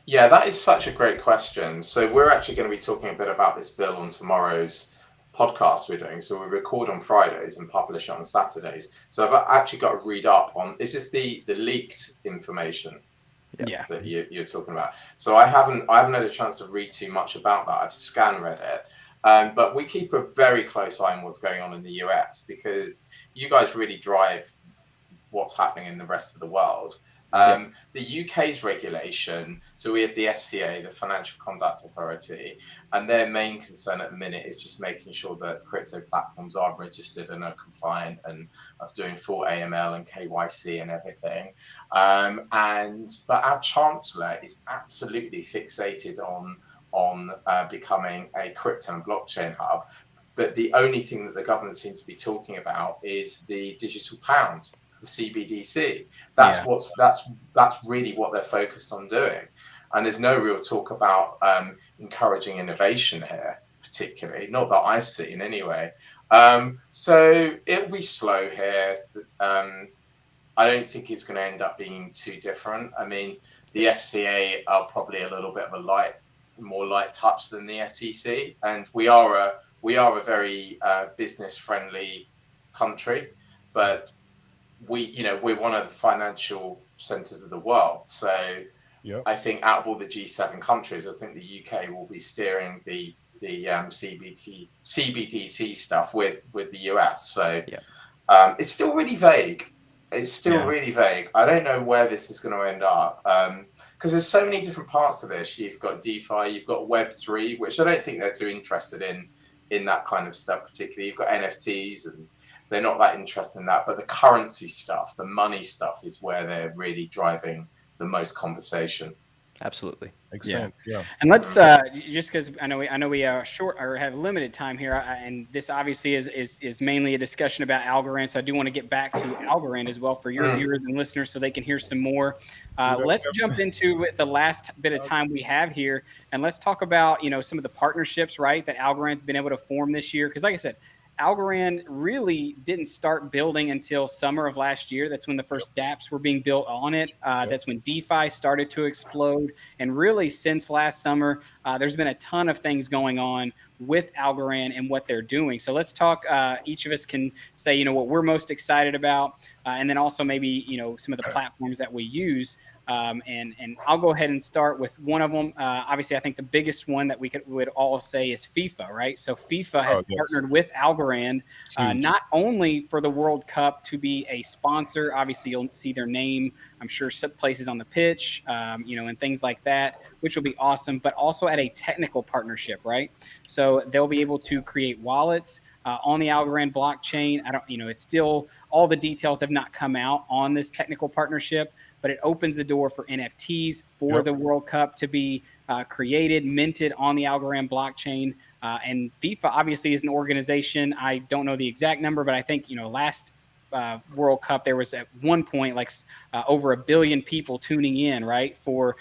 Yeah, that is such a great question. So we're actually going to be talking a bit about this bill on tomorrow's podcast we're doing. So we record on Fridays and publish on Saturdays. So I've actually got to read up on, is this the leaked information that you're talking about? So I haven't had a chance to read too much about that. I've scan read it. But we keep a very close eye on what's going on in the US, because you guys really drive what's happening in the rest of the world. The UK's regulation, so we have the FCA, the Financial Conduct Authority, and their main concern at the minute is just making sure that crypto platforms are registered and are compliant and of doing full AML and KYC and everything. But our Chancellor is absolutely fixated on becoming a crypto and blockchain hub. But the only thing that the government seems to be talking about is the digital pound, the CBDC. That's really what they're focused on doing, and there's no real talk about encouraging innovation here, particularly not that I've seen anyway. So it'll be slow here. I don't think it's going to end up being too different. I mean, the FCA are probably a little bit of a more light touch than the SEC, and we are a very business friendly country, but we're one of the financial centers of the world. So I think out of all the G7 countries, I think the UK will be steering the CBDC stuff with the US. So it's still really vague. Really vague. I don't know where this is going to end up, because there's so many different parts of this. You've got DeFi, you've got Web3, which I don't think they're too interested in that kind of stuff particularly. You've got NFTs, and they're not that interested in that. But the currency stuff, the money stuff, is where they're really driving the most conversation. Absolutely. Makes sense. Yeah. And let's just because I know we are short or have limited time here, and this obviously is mainly a discussion about Algorand. So I do want to get back to Algorand as well for your viewers and listeners, so they can hear some more. Let's jump into the last bit of time we have here, and let's talk about some of the partnerships, right, that Algorand's been able to form this year. Because like I said, Algorand really didn't start building until summer of last year. That's when the first dApps were being built on it. That's when DeFi started to explode. And really, since last summer, there's been a ton of things going on with Algorand and what they're doing. So let's talk. Each of us can say, what we're most excited about, and then also maybe, some of the platforms that we use. And I'll go ahead and start with one of them. Obviously, I think the biggest one that we would all say is FIFA, right? So FIFA has partnered with Algorand, not only for the World Cup to be a sponsor. Obviously, you'll see their name, I'm sure, some places on the pitch, and things like that, which will be awesome, but also at a technical partnership, right? So they'll be able to create wallets on the Algorand blockchain. It's still, all the details have not come out on this technical partnership, but it opens the door for NFTs for the World Cup to be created, minted on the Algorand blockchain. And FIFA obviously is an organization. I don't know the exact number, but I think, last World Cup, there was at one point like over 1 billion people tuning in, right, for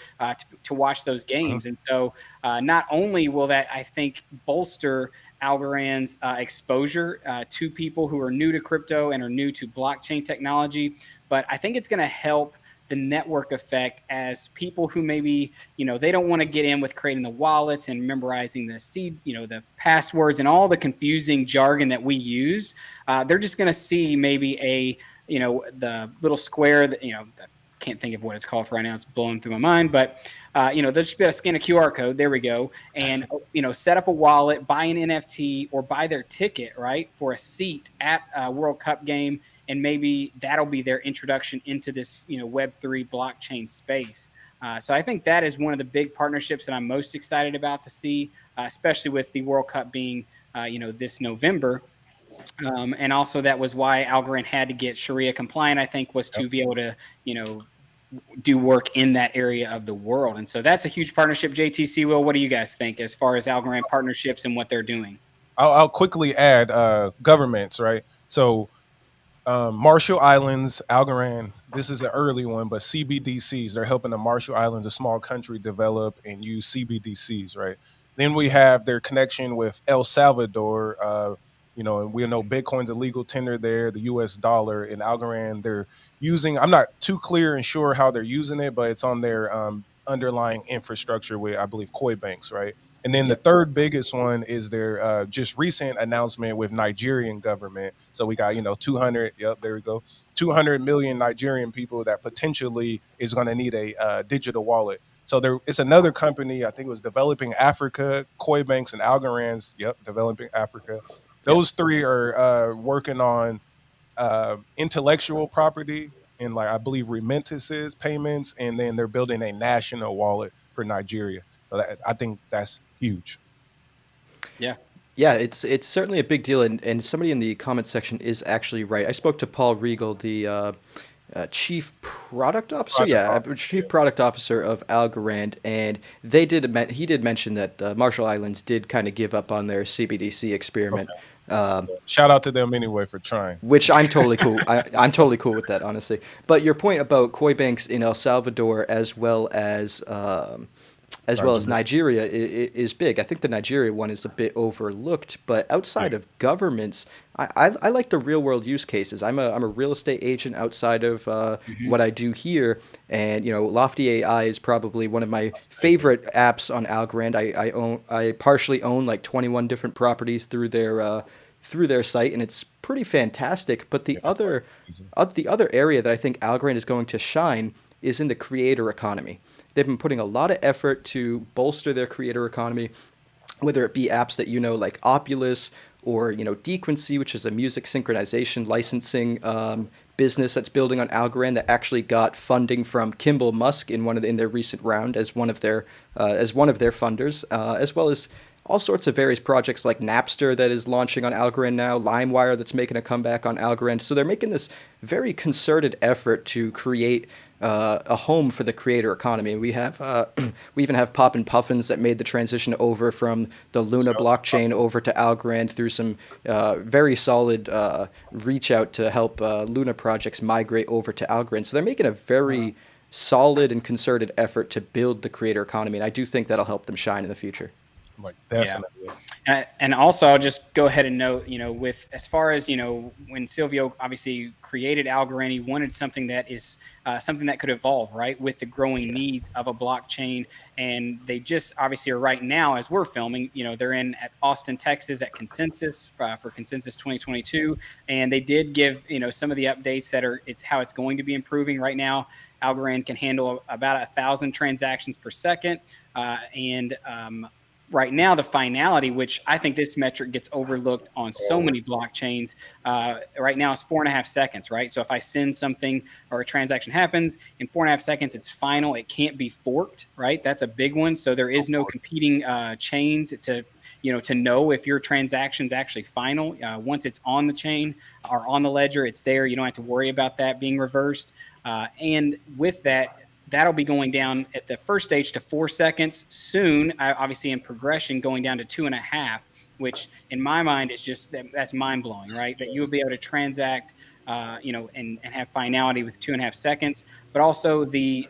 to watch those games. And so not only will that, I think, bolster Algorand's exposure to people who are new to crypto and are new to blockchain technology, but I think it's going to help the network effect as people who maybe, they don't want to get in with creating the wallets and memorizing the seed, the passwords and all the confusing jargon that we use. They're just going to see maybe the little square that, can't think of what it's called right now. It's blowing through my mind, but they'll just be able to scan a QR code. There we go. And, set up a wallet, buy an NFT or buy their ticket, right, for a seat at a World Cup game. And maybe that'll be their introduction into this, Web3 blockchain space. So I think that is one of the big partnerships that I'm most excited about to see, especially with the World Cup being, this November. And also that was why Algorand had to get Sharia compliant, I think, was to be able to, do work in that area of the world. And so that's a huge partnership. JTC, Will, what do you guys think as far as Algorand partnerships and what they're doing? I'll quickly add governments, right? So Marshall Islands, Algorand, this is an early one, but CBDCs, they're helping the Marshall Islands, a small country, develop and use CBDCs, right? Then we have their connection with El Salvador. And we know Bitcoin's a legal tender there, the US dollar, and Algorand, they're using, I'm not too clear and sure how they're using it, but it's on their underlying infrastructure with, I believe, Koi banks, right? And then the third biggest one is their just recent announcement with Nigerian government. So we got, 200, there we go, 200 million Nigerian people that potentially is going to need a digital wallet. So it's another company, I think it was Developing Africa, Koi Banks and Algorand's, Developing Africa. Those three are working on intellectual property and, like, I believe remittances, payments, and then they're building a national wallet for Nigeria. So I think that's huge. Yeah, it's certainly a big deal, and somebody in the comment section is actually right. I spoke to Paul Regal, the chief product officer, chief product officer of Algorand, and he did mention that Marshall Islands did kind of give up on their CBDC experiment. Shout out to them anyway for trying. Which I'm totally cool. I'm totally cool with that, honestly. But your point about Koi banks in El Salvador as well as Nigeria is big. I think the Nigeria one is a bit overlooked, but outside of governments, I like the real world use cases. I'm a real estate agent outside of what I do here, and Lofty AI is probably one of my favorite apps on Algorand. I partially own like 21 different properties through their site, and it's pretty fantastic. But the other area that I think Algorand is going to shine is in the creator economy. They've been putting a lot of effort to bolster their creator economy, whether it be apps that like Opulus or Dequency, which is a music synchronization licensing business that's building on Algorand that actually got funding from Kimball Musk in their recent round as one of their funders, as well as all sorts of various projects like Napster that is launching on Algorand now, LimeWire that's making a comeback on Algorand. So they're making this very concerted effort to create a home for the creator economy. We even have Pop and Puffins that made the transition over from the Luna blockchain over to Algorand through some very solid reach out to help Luna projects migrate over to Algorand. So they're making a very solid and concerted effort to build the creator economy, and I do think that'll help them shine in the future. Like, definitely. And also, I'll just go ahead and note, with as far as, when Silvio obviously created Algorand, he wanted something that is something that could evolve, right, with the growing needs of a blockchain. And they just obviously are right now, as we're filming, they're at Austin, Texas at Consensus for Consensus 2022. And they did give, some of the updates that it's how it's going to be improving right now. Algorand can handle about 1,000 transactions per second. Right now, the finality, which I think this metric gets overlooked on so many blockchains, right now is 4.5 seconds, right? So if I send something or a transaction happens in 4.5 seconds, it's final. It can't be forked, right? That's a big one. So there is no competing chains to know if your transaction's actually final. Once it's on the chain or on the ledger, it's there. You don't have to worry about that being reversed. And with that, that'll be going down at the first stage to 4 seconds. Soon, obviously in progression, going down to 2.5, which in my mind is just that's mind blowing, right? That you will be able to transact and have finality with 2.5 seconds. But also the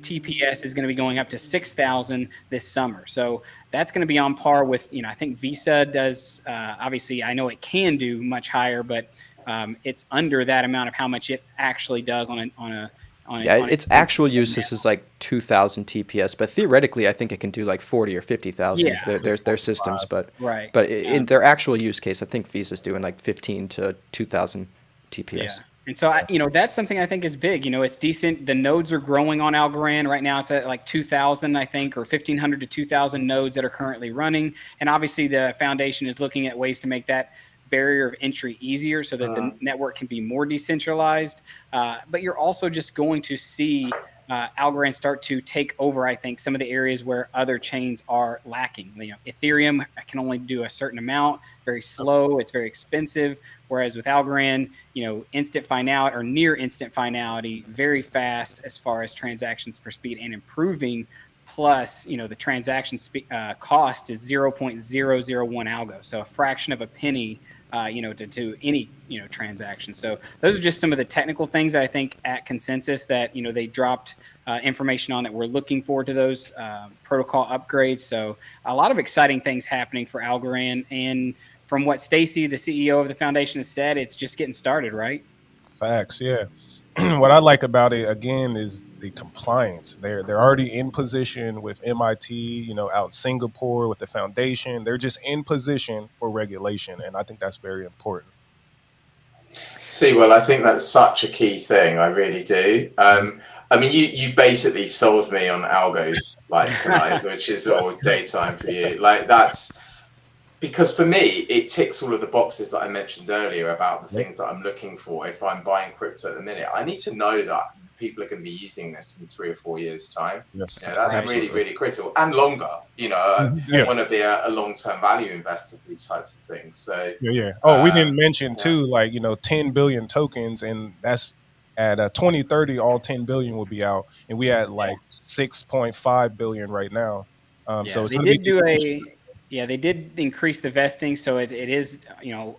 TPS is going to be going up to 6,000 this summer. So that's going to be on par with, I think Visa does. Obviously, I know it can do much higher, but it's under that amount of how much it actually does on its actual uses is like 2,000 TPS, but theoretically, I think it can do like 40 or 50,000. Yeah. Their systems, but right. In their actual use case, I think Visa's doing like 15 to 2,000 TPS. Yeah. And so, that's something I think is big. It's decent. The nodes are growing on Algorand. Right now, it's at like 2,000, I think, or 1,500 to 2,000 nodes that are currently running. And obviously, the foundation is looking at ways to make that barrier of entry easier so that the network can be more decentralized. But you're also just going to see Algorand start to take over, I think, some of the areas where other chains are lacking. Ethereum can only do a certain amount, very slow, it's very expensive. Whereas with Algorand, instant finality or near instant finality, very fast as far as transactions per speed and improving. Plus, the transaction cost is 0.001 algo, so a fraction of a penny, to any, transaction. So those are just some of the technical things that I think at Consensus that, they dropped information on that we're looking forward to those protocol upgrades. So a lot of exciting things happening for Algorand. And from what Stacy, the CEO of the foundation, has said, it's just getting started, right? Facts, yeah. What I like about it again is the compliance. They're already in position with MIT, out in Singapore with the foundation. They're just in position for regulation, and I think that's very important. See, well, I think that's such a key thing. I really do. I mean, you basically sold me on algos like tonight, which is all daytime for you. Like that's because for me, it ticks all of the boxes that I mentioned earlier about the things that I'm looking for. If I'm buying crypto at the minute, I need to know that people are going to be using this in 3 or 4 years' time. Yes, that's absolutely. really, really critical and longer. I want to be a long-term value investor for these types of things. So yeah. Oh, we didn't mention too, 10 billion tokens, and that's at 2030, all 10 billion will be out, and we at like 6.5 billion right now. So it's going to be they did increase the vesting, so it is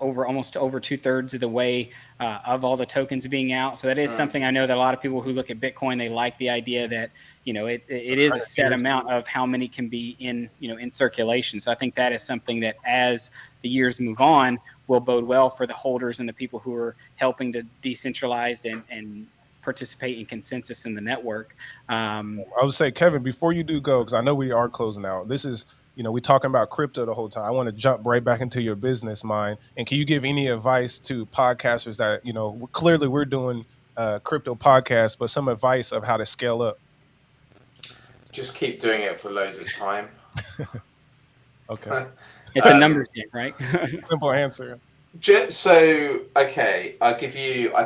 almost over 2/3 of the way of all the tokens being out. So that is something I know that a lot of people who look at Bitcoin, they like the idea that it is a set amount of how many can be in circulation. So I think that is something that as the years move on will bode well for the holders and the people who are helping to decentralize and participate in consensus in the network. I would say, Kevin, before you do go, because I know we are closing out, this is we're talking about crypto the whole time. I want to jump right back into your business mind. And can you give any advice to podcasters that, clearly we're doing crypto podcasts, but some advice of how to scale up? Just keep doing it for loads of time. Okay. It's a numbers game, right? Simple answer. So, okay, I'll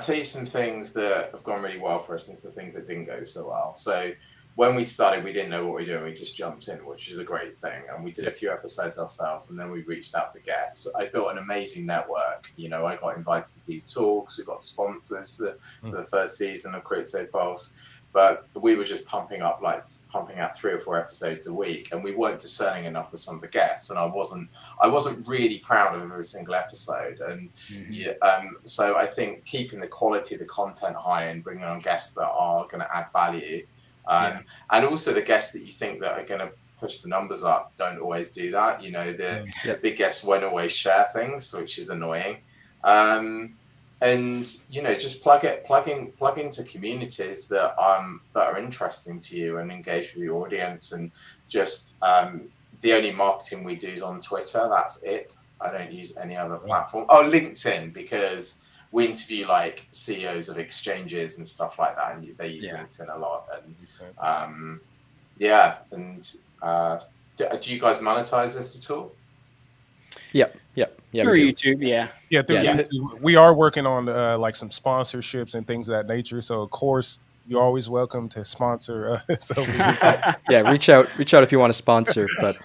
tell you some things that have gone really well for us and some things that didn't go so well. So when we started, we didn't know what we were doing. We just jumped in, which is a great thing. And we did a few episodes ourselves, and then we reached out to guests. I built an amazing network. I got invited to do talks. We got sponsors for the first season of Cryptopulse. But we were just pumping out 3 or 4 episodes a week, and we weren't discerning enough with some of the guests. And I wasn't really proud of every single episode. And so I think keeping the quality of the content high and bringing on guests that are going to add value. And also the guests that you think that are going to push the numbers up don't always do that. The big guests won't always share things, which is annoying. And just plug into communities that are interesting to you and engage with your audience. And just the only marketing we do is on Twitter. That's it. I don't use any other platform. Oh, LinkedIn, because we interview like CEOs of exchanges and stuff like that, and they use LinkedIn a lot. And do you guys monetize this at all? Yep. Through YouTube, through YouTube. We are working on like some sponsorships and things of that nature. So of course, you're always welcome to sponsor. Reach out if you want to sponsor. But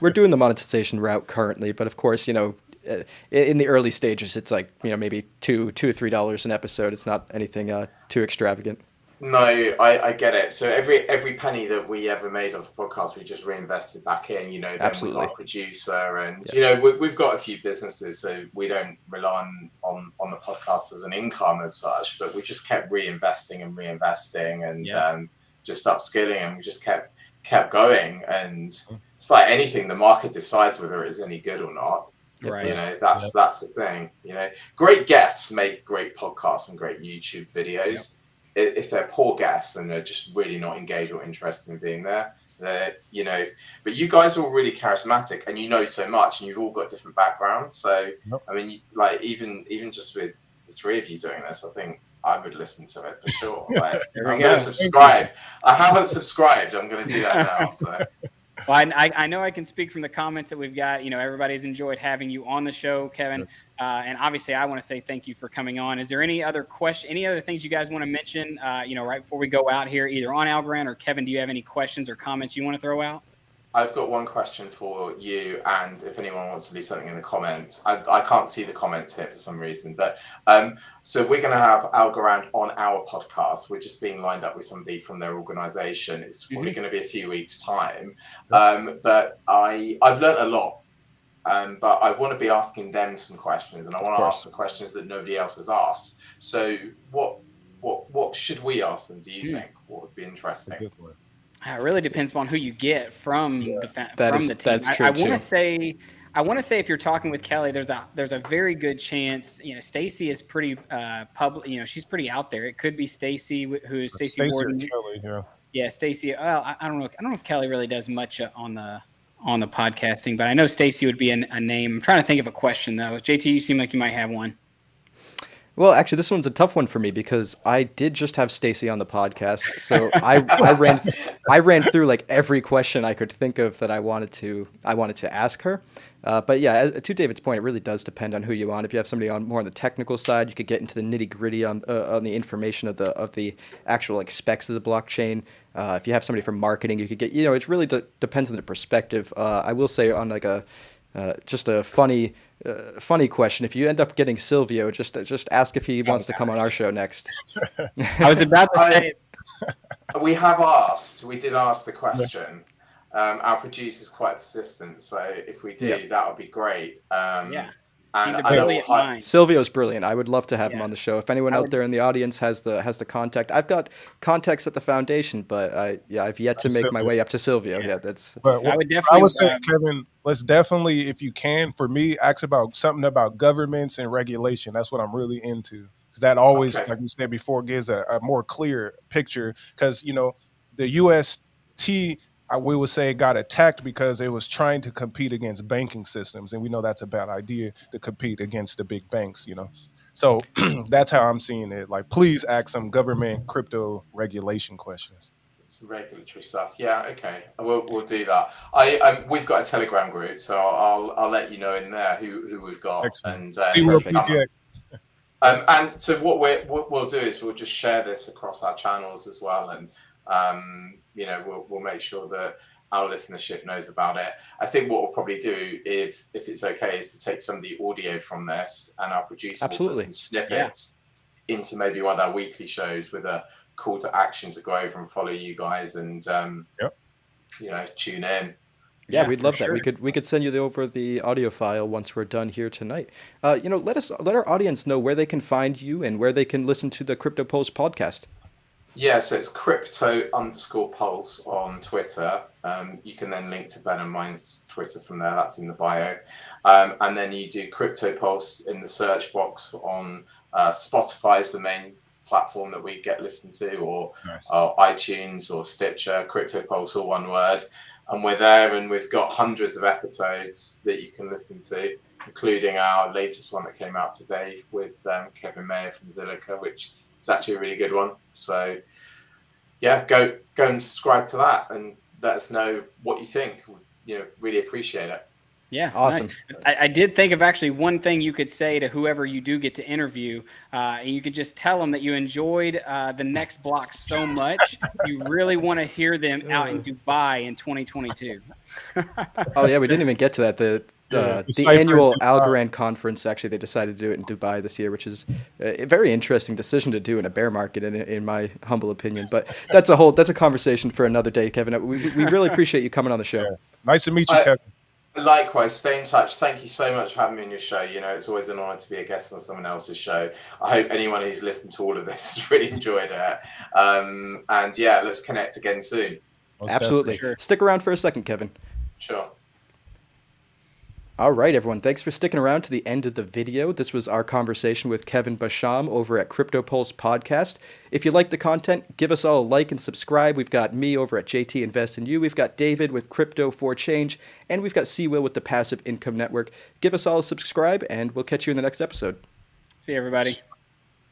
we're doing the monetization route currently. But of course, in the early stages, it's like maybe $2 or $3 an episode. It's not anything too extravagant. No, I get it. So every penny that we ever made of the podcast, we just reinvested back in. You know, then Absolutely. we got a producer, and you know, we've got a few businesses, so we don't rely on the podcast as an income as such. But we just kept reinvesting and and just upskilling, and we just kept going. And it's like anything, the market decides whether it is any good or not. Right. You know, that's the thing. You know, great guests make great podcasts and great YouTube videos. If they're poor guests and they're just really not engaged or interested in being there, you know, but you guys are all really charismatic and you know so much and you've all got different backgrounds. So, I mean, like even just with the three of you doing this, I think I would listen to it for sure. Like, I'm going to subscribe. I haven't subscribed. I'm going to do that now. So. Well, I know I can speak from the comments that we've got. You know, everybody's enjoyed having you on the show, Kevin. And obviously, I want to say thank you for coming on. Is there any other things you guys want to mention, you know, right before we go out here, either on Algorand or Kevin, do you have any questions or comments you want to throw out? I've got one question for you, and if anyone wants to leave something in the comments, I can't see the comments here for some reason, but so we're going to have Algorand on our podcast. We're just being lined up with somebody from their organization. It's probably going to be a few weeks' time, but I've learned a lot, but I want to be asking them some questions, and I want to ask some questions that nobody else has asked. So what should we ask them, do you think? What would be interesting? Good one. It really depends on who you get from the team. That's true. I want to say if you're talking with Kelly, there's a very good chance. You know, Stacy is pretty public. You know, she's pretty out there. It could be Stacy, who's Stacy Gordon. Kelly, yeah, Stacy. Well, I don't know. I don't know if Kelly really does much on the podcasting, but I know Stacy would be a name. I'm trying to think of a question though. JT, you seem like you might have one. Well, actually, this one's a tough one for me because I did just have Stacy on the podcast, so I ran through like every question I could think of that I wanted to ask her. But yeah, to David's point, it really does depend on who you want. If you have somebody on more on the technical side, you could get into the nitty gritty on the information of the actual like specs of the blockchain. If you have somebody from marketing, you could get, you know, it really depends on the perspective. I will say on like just a funny question. If you end up getting Silvio, just ask if he wants to come on our show next. I was about to say we did ask the question. Our producer's quite persistent, so if we do, that would be great. He's a brilliant mind. Silvio's brilliant. I would love to have him on the show. If anyone out there in the audience has the contact, I've got contacts at the foundation, but I've yet to make my way up to Silvio. Yeah, that's. But I would say, Kevin, let's definitely, if you can, for me, ask about something about governments and regulation. That's what I'm really into. Because that always, like we said before, gives a more clear picture. Because, you know, the UST, we would say, got attacked because it was trying to compete against banking systems. And we know that's a bad idea to compete against the big banks, you know. So that's how I'm seeing it. Like, please ask some government crypto regulation questions. Some regulatory stuff. Yeah, okay. We'll do that. We've got a Telegram group, so I'll let you know in there who we've got. Excellent. And and so what we'll do is we'll just share this across our channels as well, and you know, we'll make sure that our listenership knows about it. I think what we'll probably do, if it's okay, is to take some of the audio from this, and our producer will put some snippets into maybe one of our weekly shows with a call to action to go over and follow you guys and you know, tune in. Yeah, we'd love that. We could send you over the audio file once we're done here tonight. You know, let our audience know where they can find you and where they can listen to the Cryptopulse podcast. Yeah, so it's crypto_pulse on Twitter. You can then link to Ben and mine's Twitter from there. That's in the bio. And then you do Cryptopulse in the search box on Spotify is the main platform that we get listened to, or iTunes or Stitcher. Cryptopulse, all one word. And we're there, and we've got hundreds of episodes that you can listen to, including our latest one that came out today with Kevin Mayer from Zilliqa, which is actually a really good one. So, yeah, go and subscribe to that and let us know what you think. You know, really appreciate it. Yeah, awesome. Nice. I did think of actually one thing you could say to whoever you do get to interview. You could just tell them that you enjoyed the next block so much. You really want to hear them out in Dubai in 2022. Oh yeah, we didn't even get to that. the annual Algorand conference. Actually, they decided to do it in Dubai this year, which is a very interesting decision to do in a bear market, in my humble opinion. But that's a conversation for another day, Kevin. We really appreciate you coming on the show. Yes. Nice to meet you, Kevin. Likewise, stay in touch. Thank you so much for having me on your show. You know, it's always an honor to be a guest on someone else's show. I hope anyone who's listened to all of this has really enjoyed it. And yeah, let's connect again soon. Absolutely. Sure. Stick around for a second, Kevin. Sure. All right, everyone. Thanks for sticking around to the end of the video. This was our conversation with Kevin Basham over at Cryptopulse Podcast. If you like the content, give us all a like and subscribe. We've got me over at JT Invest in You. We've got David with Crypto for Change. And we've got C. Will with the Passive Income Network. Give us all a subscribe, and we'll catch you in the next episode. See you, everybody.